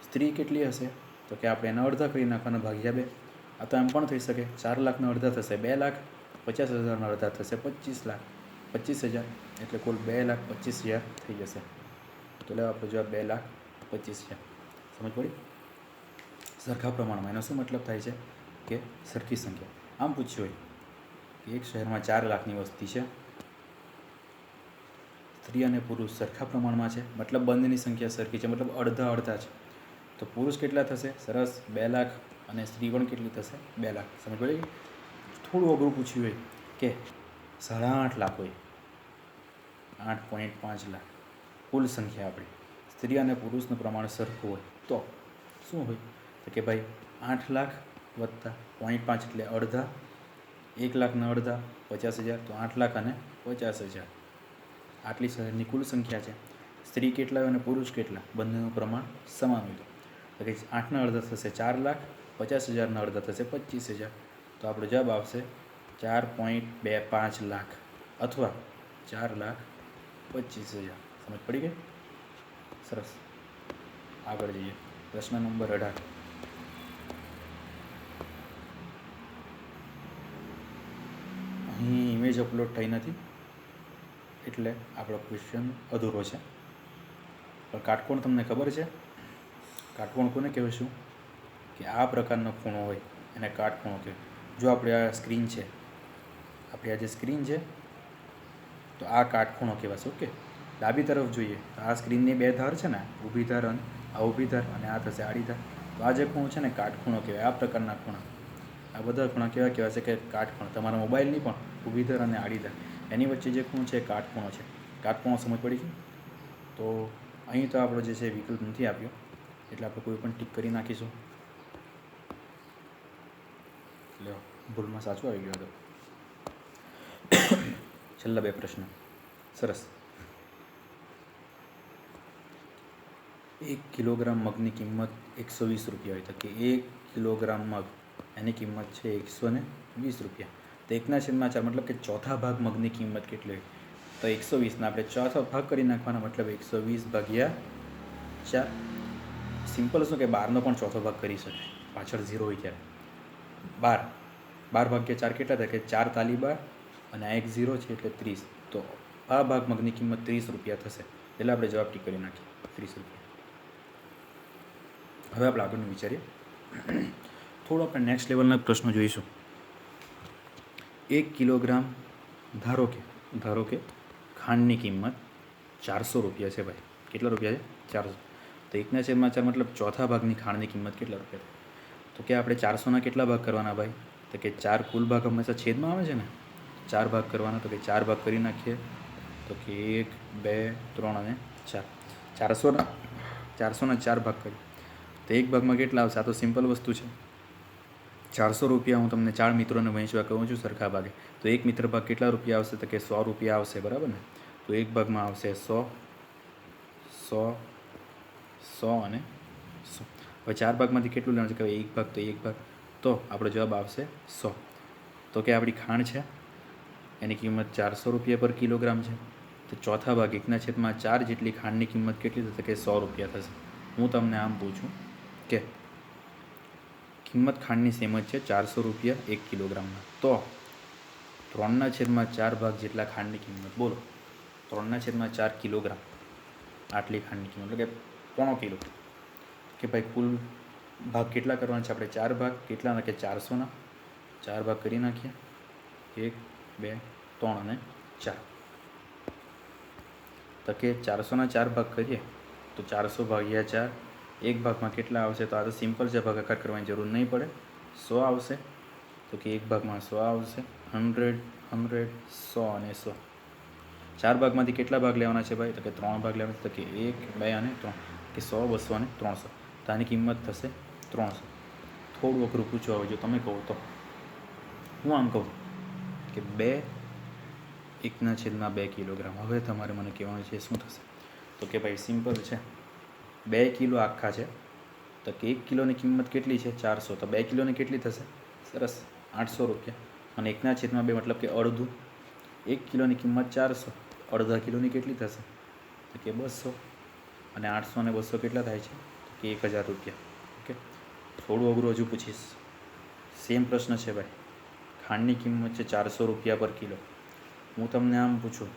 સ્ત્રી કેટલી હશે? તો કે આપણે એના અડધા કરી નાખવાના, ભાગ્યા 2. આ તો એમ પણ થઈ શકે. 4 લાખના અડધા થશે 2 લાખ, 50,000ના અડધા થશે 25 લાખ, 25,000. એટલે કુલ 2,25,000 થઈ જશે. તો લેવા આપણો જવાબ 2,25,000. સમજ પડી? સરખા પ્રમાણમાં. એનો શું મતલબ થાય છે? કે સરખી સંખ્યા. આમ પૂછ્યું હોય કે એક શહેરમાં 4 લાખની વસ્તી છે, સ્ત્રી અને પુરુષ સરખા પ્રમાણમાં છે, મતલબ બંનેની સંખ્યા સરખી છે, મતલબ અડધા અડધા છે. તો પુરુષ કેટલા થશે? સરસ, 2 લાખ. અને સ્ત્રી પણ કેટલી થશે? 2 લાખ. સમજ પડી? થોડું અઘરું પૂછ્યું હોય કે 8.5 લાખ હોય, 8.5 લાખ કુલ સંખ્યા આપણી, સ્ત્રી અને પુરુષનું પ્રમાણ સરખું હોય, તો શું હોય? તો કે ભાઈ 8 લાખ વત્તા 0.5 એટલે અડધા. 1 લાખના અડધા 50,000. તો 8 લાખ અને 50,000 આટલી શહેરની કુલ સંખ્યા છે. સ્ત્રી કેટલા હોય અને પુરુષ કેટલા? બંનેનું પ્રમાણ સમાન હોય. તો કે 8ના અડધા થશે 4 લાખ, 50,000ના અડધા થશે 25,000. તો આપણો જવાબ આવશે 4.25 લાખ અથવા 4,25,000. સમજ પડી ગઈ? સરસ. આગળ જઈએ. પ્રશ્ન નંબર 18. અહીં ઇમેજ અપલોડ થઈ નથી એટલે આપણો ક્વેશ્ચન અધૂરો છે. પણ કાટકોણ તમને ખબર છે? કાટકોણ કોને કહેવાય? કે આ પ્રકારનો ખૂણો હોય એને કાટખૂણો કહેવાય. જો આપણે આ સ્ક્રીન છે, આપણી આ જે સ્ક્રીન છે, તો આ કાટખૂણો કહેવાશે. ઓકે, ડાબી તરફ જોઈએ તો આ સ્ક્રીનની 2 ધાર છે ને, ઊભી ધાર અને આ ઊભી ધાર, અને આ થશે આડી ધાર. તો આ જે ખૂણો છે ને કાટખૂણો કહેવાય. આ પ્રકારના ખૂણા, આ બધા ખૂણા કેવા કહેવાય છે? કે કાટખૂણો. તમારા મોબાઈલની પણ ઊભી ધાર અને આડી ધાર, એની વચ્ચે જે ખૂણો છે એ કાટખૂણો છે. કાટખૂણો સમજ પડી છે? તો અહીં તો આપણો જે છે વિકલ્પ નથી આપ્યો, એટલે આપણે કોઈ પણ ટીક કરી નાખીશું. લો, ભૂલમાં સાચું આવી ગયો હતો. છેલ્લા 2 પ્રશ્નો. સરસ. 1 કિલોગ્રામ મગની કિંમત 120 રૂપિયા હોય. તો કે 1 કિલોગ્રામ મગ એની કિંમત છે 120 રૂપિયા. તો 1/4 મતલબ કે ચોથા ભાગ મગની કિંમત કેટલી હોય? તો 120ના આપણે ચોથો ભાગ કરી નાખવાના, મતલબ 120/4. સિમ્પલ શું કે 12નો પણ ચોથો ભાગ કરી શકાય, પાછળ 0 હોય ત્યારે. 12/4 કેટલા થાય? કે 4 તાલી 12 અને આ એક 0 છે એટલે 30. તો આ ભાગ મગની કિંમત 30 રૂપિયા થશે. એટલે આપણે જવાબ ટીક કરી નાખીએ 30 રૂપિયા. હવે આપણે આગળનું વિચારીએ. થોડું આપણે નેક્સ્ટ લેવલના પ્રશ્નો જોઈશું. 1 કિલોગ્રામ ધારો કે ખાંડની કિંમત 400 રૂપિયા છે ભાઈ. કેટલા રૂપિયા છે? 400. તો 1/4 મતલબ ચોથા ભાગની ખાંડની કિંમત કેટલા રૂપિયા થાય? તો કે આપણે 400ના કેટલા ભાગ કરવાના ભાઈ? તો કે 4 કુલ ભાગ હંમેશા છેદમાં આવે છે ને, 4 ભાગ કરવાના. તો કે 4 ભાગ કરી નાખીએ. તો કે 1, 2, 3 અને 4. ચારસોના 4 ભાગ કરીએ તો એક ભાગમાં કેટલા આવશે? આ તો સિમ્પલ વસ્તુ છે. 400 રૂપિયા હું તમને 4 મિત્રોને વહેંચવા કહું છું સરખા ભાગે, તો એક મિત્ર ભાગ કેટલા રૂપિયા આવશે? તો કે 100 રૂપિયા આવશે, બરાબર ને? તો એક ભાગમાં આવશે 100, 100, 100 અને 100. હવે 4 ભાગમાંથી કેટલું લેવાનું છે? કે એક ભાગ, તો એક ભાગ, તો આપણો જવાબ આવશે 100. તો કે આપણી ખાંડ છે એની કિંમત 400 રૂપિયા પર કિલોગ્રામ છે, તો ચોથા ભાગ 1/4 જેટલી ખાંડની કિંમત કેટલી થશે? કે 100 રૂપિયા થશે. હું તમને આમ પૂછું કે કિંમત ખાંડની સેમ જ છે 400 રૂપિયા 1 કિલોગ્રામના, તો 3/4 ભાગ જેટલા ખાંડની કિંમત બોલો. 3/4 કિલોગ્રામ આટલી ખાંડની કિંમત, એટલે કે 0.5 કિલો. કે ભાઈ કુલ ભાગ કેટલા કરવાના છે આપણે? 4 ભાગ કેટલાના? કે 400ના 4 ભાગ કરી નાખીએ. 1, 2, 3 અને 4. તો કે 400ના 4 ભાગ કરીએ તો 400 ભાગ્યા 4, એક ભાગમાં કેટલા આવશે? તો આ તો સિમ્પલ છે, ભાગાકાર કરવાની જરૂર નહીં પડે. 100 આવશે, તો કે એક ભાગમાં 100 આવશે. 100, 100, 100 અને 100. 4 ભાગમાંથી કેટલા ભાગ લેવાના છે ભાઈ? તો કે 3 ભાગ લેવાના છે. તો કે 1, 2 અને 3, કે 100, 200 અને 300. તો આની કિંમત થશે 300. થોડું અઘરું પૂછવા હોય જો તમે કહો તો. હું આમ કહું કે 1/2 કિલોગ્રામ. હવે તમારે મને કહેવાનું છે શું થશે? તો કે ભાઈ સિમ્પલ છે, 2 કિલો આખા છે, તો કે 1 કિલોની કિંમત કેટલી છે? 400. તો 2 કિલોની કેટલી થશે? સરસ, 800 રૂપિયા. અને 1/2 મતલબ કે અડધું. 1 કિલોની કિંમત 400, અડધા કિલોની કેટલી થશે? તો કે 200. અને 800 અને 200 કેટલા થાય છે? તો કે 1000 રૂપિયા. ઓકે, થોડું અઘરું હજુ પૂછીશ. સેમ પ્રશ્ન છે ભાઈ. ખાંડની કિંમત છે 400 રૂપિયા પર કિલો. હું તમને આમ પૂછું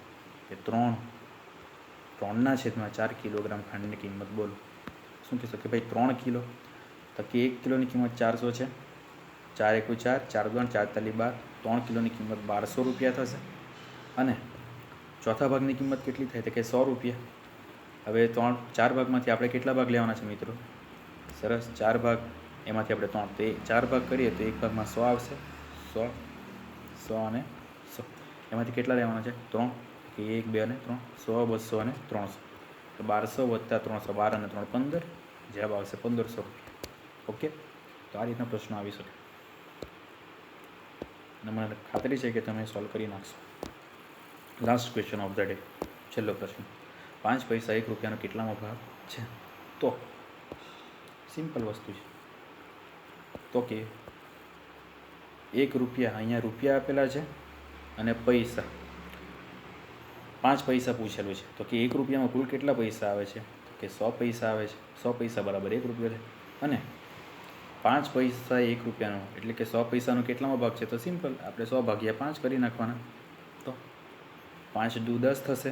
કે 3/4 કિલોગ્રામ ખાંડની કિંમત બોલો. શું કહેશો? કે ભાઈ 3 કિલો. તો કે 1 કિલોની કિંમત 400 છે, 4 × 4, 4 × 2, 4 × 12. 3 કિલોની કિંમત 1200 રૂપિયા થશે. અને ચોથા ભાગની કિંમત કેટલી થાય? તો કે 100 રૂપિયા. હવે 4 ભાગમાંથી આપણે કેટલા ભાગ લેવાના છે મિત્રો? સરસ, 4 ભાગ, એમાંથી આપણે 3, તો 4 ભાગ કરીએ તો એક ભાગમાં 100 આવશે. 100, 100 અને 100. એમાંથી કેટલા લેવાના છે? 3, કે 1, 2 અને 3, 100, 200 અને 300. તો 1200 + 300, 12 અને 3, 15. જવાબ આવશે 1500 રૂપિયા. ઓકે, તો આ રીતના પ્રશ્નો આવી શકે અને મને ખાતરી છે કે તમે સોલ્વ કરી નાખશો. Last question of the day, છેલ્લો પ્રશ્ન. 5 પૈસા 1 રૂપિયાનો કેટલામો ભાગ છે? તો સિમ્પલ વસ્તુ છે. તો કે 1 રૂપિયા, અહીંયા રૂપિયા આપેલા છે અને પૈસા 5 પૈસા પૂછેલું છે. તો કે 1 રૂપિયામાં કુલ કેટલા પૈસા આવે છે? તો કે 100 પૈસા આવે છે. 100 પૈસા બરાબર 1 રૂપિયો છે. અને 5 પૈસા 1 રૂપિયાનો એટલે કે 100 પૈસાનો કેટલામાં ભાગ છે? તો સિમ્પલ, આપણે 100 ભાગ્યા 5 કરી નાખવાના. તો 5 × 2 = 10 થશે.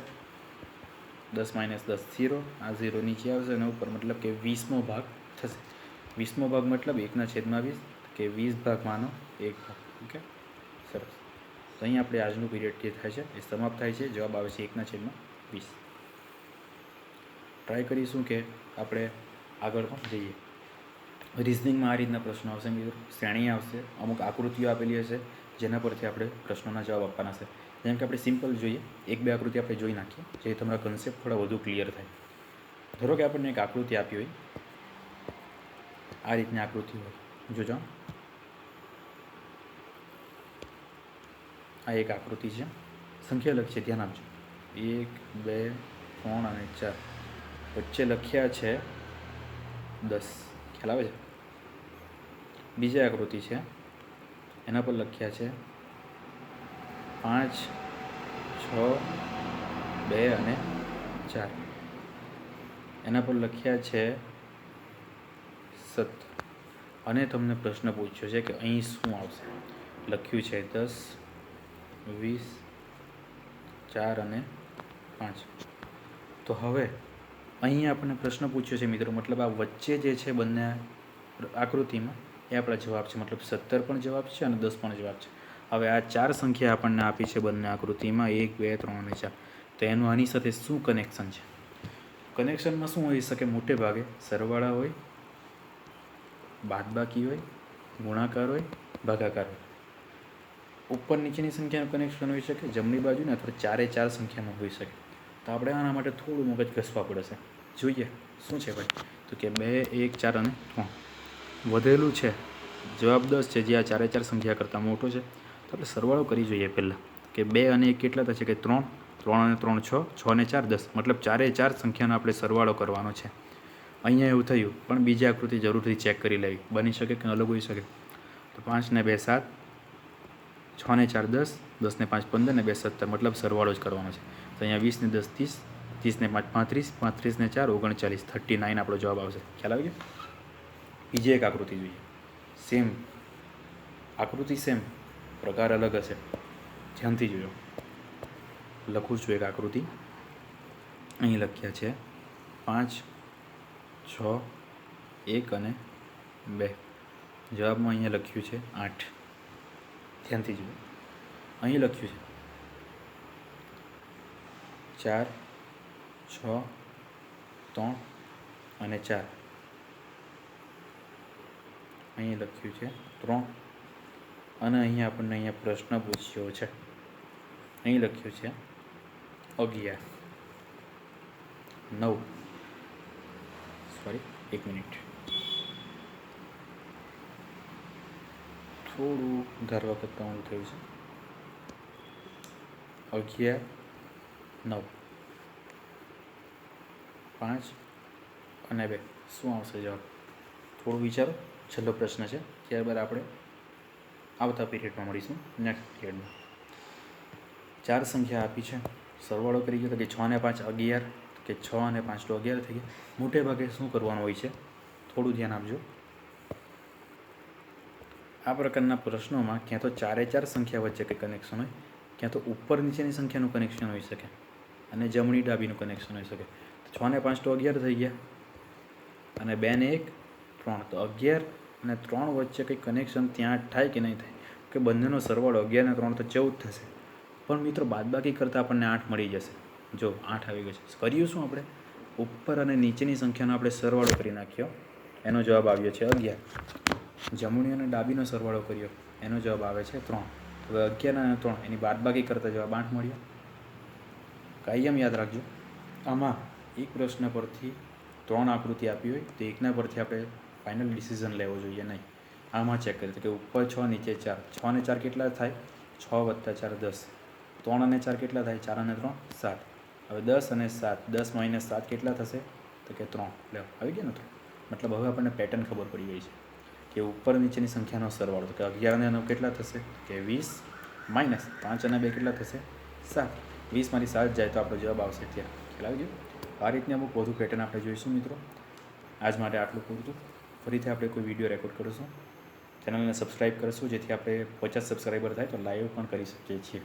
10 - 10 0. આ 0 નીચે આવશે અને ઉપર, મતલબ કે 20મો ભાગ થશે. 20મો ભાગ મતલબ 1/20, કે 20 ભાગમાંનો 1 ભાગ. ઓકે, સરસ. તો અહીં આપણે આજનું પીરિયડ જે થાય છે એ સમાપ્ત થાય છે. જવાબ આવે છે 1/20. ટ્રાય કરીશું કે આપણે આગળ પણ જઈએ. રિઝનિંગમાં આ રીતના પ્રશ્નો આવશે મિત્રો. શ્રેણી આવશે, અમુક આકૃતિઓ આપેલી હશે જેના પરથી આપણે પ્રશ્નોના જવાબ આપવાના છે. જેમ કે આપણે સિમ્પલ જોઈએ, 1-2 આકૃતિ આપણે જોઈ નાખીએ, જેથી તમારા કન્સેપ્ટ થોડા વધુ ક્લિયર થાય. ધારો કે આપણને એક આકૃતિ આપી હોય, આ રીતની આકૃતિ હોય, જોજો. આ એક આકૃતિ છે, સંખ્યા લખી છે, ધ્યાન આપજો. 1, 2, 3 અને 4. વચ્ચે લખ્યા છે 10. ખ્યાલ આવે છે? બીજી આકૃતિ છે, એના પર લખ્યા છે 5, 6, 2 અને 4. એના પર લખ્યા છે 7. અને તમને પ્રશ્ન પૂછ્યો છે કે અહીં શું આવશે? લખ્યું છે 10, 20, 4 અને 5. તો હવે અહીં આપણને પ્રશ્ન પૂછ્યો છે મિત્રો, મતલબ આ વચ્ચે જે છે બંને આકૃતિમાં એ આપણા જવાબ છે. મતલબ 17 પણ જવાબ છે અને 10 પણ જવાબ છે. હવે આ 4 સંખ્યા આપણને આપી છે બંને આકૃતિમાં, 1, 2, 3 અને 4. તો એનું આની સાથે શું કનેક્શન છે? કનેક્શનમાં શું હોઈ શકે? મોટે ભાગે સરવાળા હોય, બાદબાકી હોય, ગુણાકાર હોય, ભાગાકાર હોય. ઉપર નીચેની સંખ્યાનું કનેક્શન હોઈ શકે, જમણી બાજુને, અથવા 4 એ 4 સંખ્યામાં હોઈ શકે. તો આપણે આના માટે થોડું મગજ ઘસવા પડશે. જોઈએ શું છે ભાઈ, તો કે 2, 1, 4 અને 3 વધેલું છે. જવાબ 10 છે, જે આ 4 4 સંખ્યા કરતાં મોટો છે. તો આપણે સરવાળો કરી જોઈએ પહેલાં કે 2 અને 1 કેટલા થશે કે 3, 3 અને 3 6, 6 અને 4 10, મતલબ 4 4 સંખ્યાનો આપણે સરવાળો કરવાનો છે. અહીંયા એવું થયું, પણ બીજી આકૃતિ જરૂરથી ચેક કરી લેવી, બની શકે કે અલગ હોઈ શકે. તો 5 ને 2 7, 6 ને 4 10, 10 ને 5 15 ને 2 17, મતલબ સરવાળો જ કરવાનો છે. તો અહીંયા 20 ને 10 30, 30 ને 5 35, 35 ને 4 39, 39 આપણો જવાબ આવશે. ખ્યાલ આવી ગયો. બીજી એક આકૃતિ જોઈએ. સેમ આકૃતિ, સેમ પ્રકાર અલગ હશે. ધ્યાનથી જોયો. લખું છું એક આકૃતિ. અહીં લખ્યા છે 5, 6, 1 અને 2. જવાબમાં અહીંયા લખ્યું છે 8. ધ્યાનથી જોયો. અહીં લખ્યું છે 4, 6, 3 અને 4. અહીં લખ્યું છે 3 અને અહીંયા આપણને અહીંયા પ્રશ્ન પૂછ્યો છે. અહીં લખ્યું છે 11, 9. સોરી, 1 મિનિટ, થોડું ધારવા કરતાં ઊંધું થયું છે. 11, 9, 5 અને 2. શું આવશે જવાબ? થોડું વિચારો. છેલ્લો પ્રશ્ન છે, ત્યારબાદ આપણે આવતા પીરિયડમાં મળીશું, નેક્સ્ટ પીરિયડમાં. 4 સંખ્યા આપી છે, સરવાળો કરી ગયો તો કે 6 ને 5 11, કે 6 અને 5 તો 11 થઈ ગયા. મોટે ભાગે શું કરવાનું હોય છે, થોડું ધ્યાન આપજો. આ પ્રકારના પ્રશ્નોમાં ક્યાં તો 4 4 સંખ્યા વચ્ચે કંઈ કનેક્શન હોય, ક્યાં તો ઉપર નીચેની સંખ્યાનું કનેક્શન હોઈ શકે અને જમણી ડાબીનું કનેક્શન હોઈ શકે. તો 6 ને 5 તો 11 થઈ ગયા અને 2 ને 1 3, તો 11 અને 3 વચ્ચે કંઈ કનેક્શન ત્યાં થાય કે નહીં થાય, કે બંનેનો સરવાળો 11 ને 3 તો 14 થશે. પણ મિત્રો બાદબાકી કરતાં આપણને 8 મળી જશે. જો 8 આવી ગયો છે. કર્યું શું આપણે? ઉપર અને નીચેની સંખ્યાનો આપણે સરવાળો કરી નાખ્યો, એનો જવાબ આવ્યો છે 11. જમણી અને ડાબીનો સરવાળો કર્યો, એનો જવાબ આવે છે 3. હવે 11 અને 3 એની બાદબાકી કરતાં જવાબ 8 મળ્યો. કાયમ યાદ રાખજો, આમાં એક પ્રશ્ન પરથી 3 આકૃતિ આપી હોય તો એકના પરથી આપણે ફાઇનલ ડિસિઝન લેવો જોઈએ નહીં. આમાં ચેક કરીએ કે ઉપર 6 નીચે 4, 6 અને 4 કેટલા થાય? 6 + 4 10. 3 અને 4 કેટલા થાય? 4 અને 3 7. હવે 10 અને 7, 10 - 7 કેટલા થશે? તો કે 3. લે, આવી ગયા ને 3. મતલબ હવે આપણને પેટર્ન ખબર પડી ગઈ છે કે ઉપર નીચેની સંખ્યાનો સરવાળો, તો કે 11 અને 9 કેટલા થશે? કે 20 - 5 અને 2 કેટલા થશે? 7. 20 માંથી 7 જાય તો આપણો જવાબ આવશે 13. ખ્યાલ આવી ગયો. આ રીતની અમુક વધુ પેટર્ન આપણે જોઈશું મિત્રો. આજ માટે આટલું પૂરતું. ફરીથી આપણે કોઈ વિડીયો રેકોર્ડ કરીશું, ચેનલને સબસ્ક્રાઈબ કરીશું, જેથી આપણે 50 સબસ્ક્રાઈબર થાય તો લાઈવ પણ કરી શકીએ છીએ.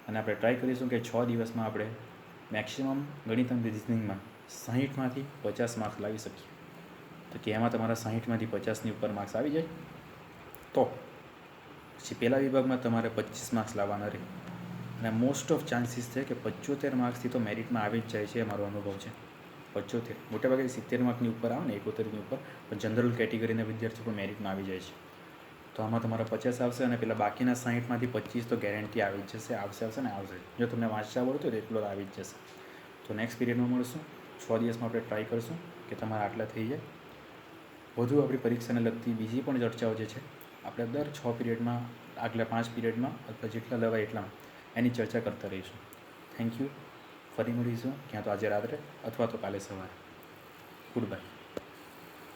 અને આપણે ટ્રાય કરીશું કે 6 દિવસમાં આપણે મેક્સિમમ ગણિત અને રિઝનિંગમાં 60માંથી 50 માર્ક્સ લાવી શકીએ. તો કે એમાં તમારા 60માંથી 50ની ઉપર માર્ક્સ આવી જાય તો પછી પહેલા વિભાગમાં તમારે 25 માર્ક્સ લાવવાના રહે. અને મોસ્ટ ઓફ ચાન્સીસ છે કે 75 માર્ક્સથી તો મેરિટમાં આવી જ જાય છે, એ મારો અનુભવ છે. 75, મોટેભાગે 70 માર્કની ઉપર આવે ને, 71ની ઉપર, પણ જનરલ કેટેગરીના વિદ્યાર્થીઓ પણ મેરિટમાં આવી જાય છે. તો આમાં તમારા 50 આવશે અને પેલા બાકીના 60માંથી 25 તો ગેરંટી આવી જ જશે. આવશે ને આવશે. જો તમને વાંચતા આવડતું હોય તો એટલો આવી જ જશે. તો નેક્સ્ટ પીરિયડમાં મળશું. 6 દિવસમાં આપણે ટ્રાય કરીશું કે તમારા આટલા થઈ જાય. વધુ આપણી પરીક્ષાને લગતી બીજી પણ ચર્ચાઓ જે છે આપણે દર 6 પીરિયડમાં, આગલા 5 પીરિયડમાં અથવા જેટલા લેવાય એટલામાં એની ચર્ચા કરતા રહીશું. Thank you. ફરી મળીશું ક્યાં તો આજે રાત્રે અથવા તો કાલે સવારે. Good bye.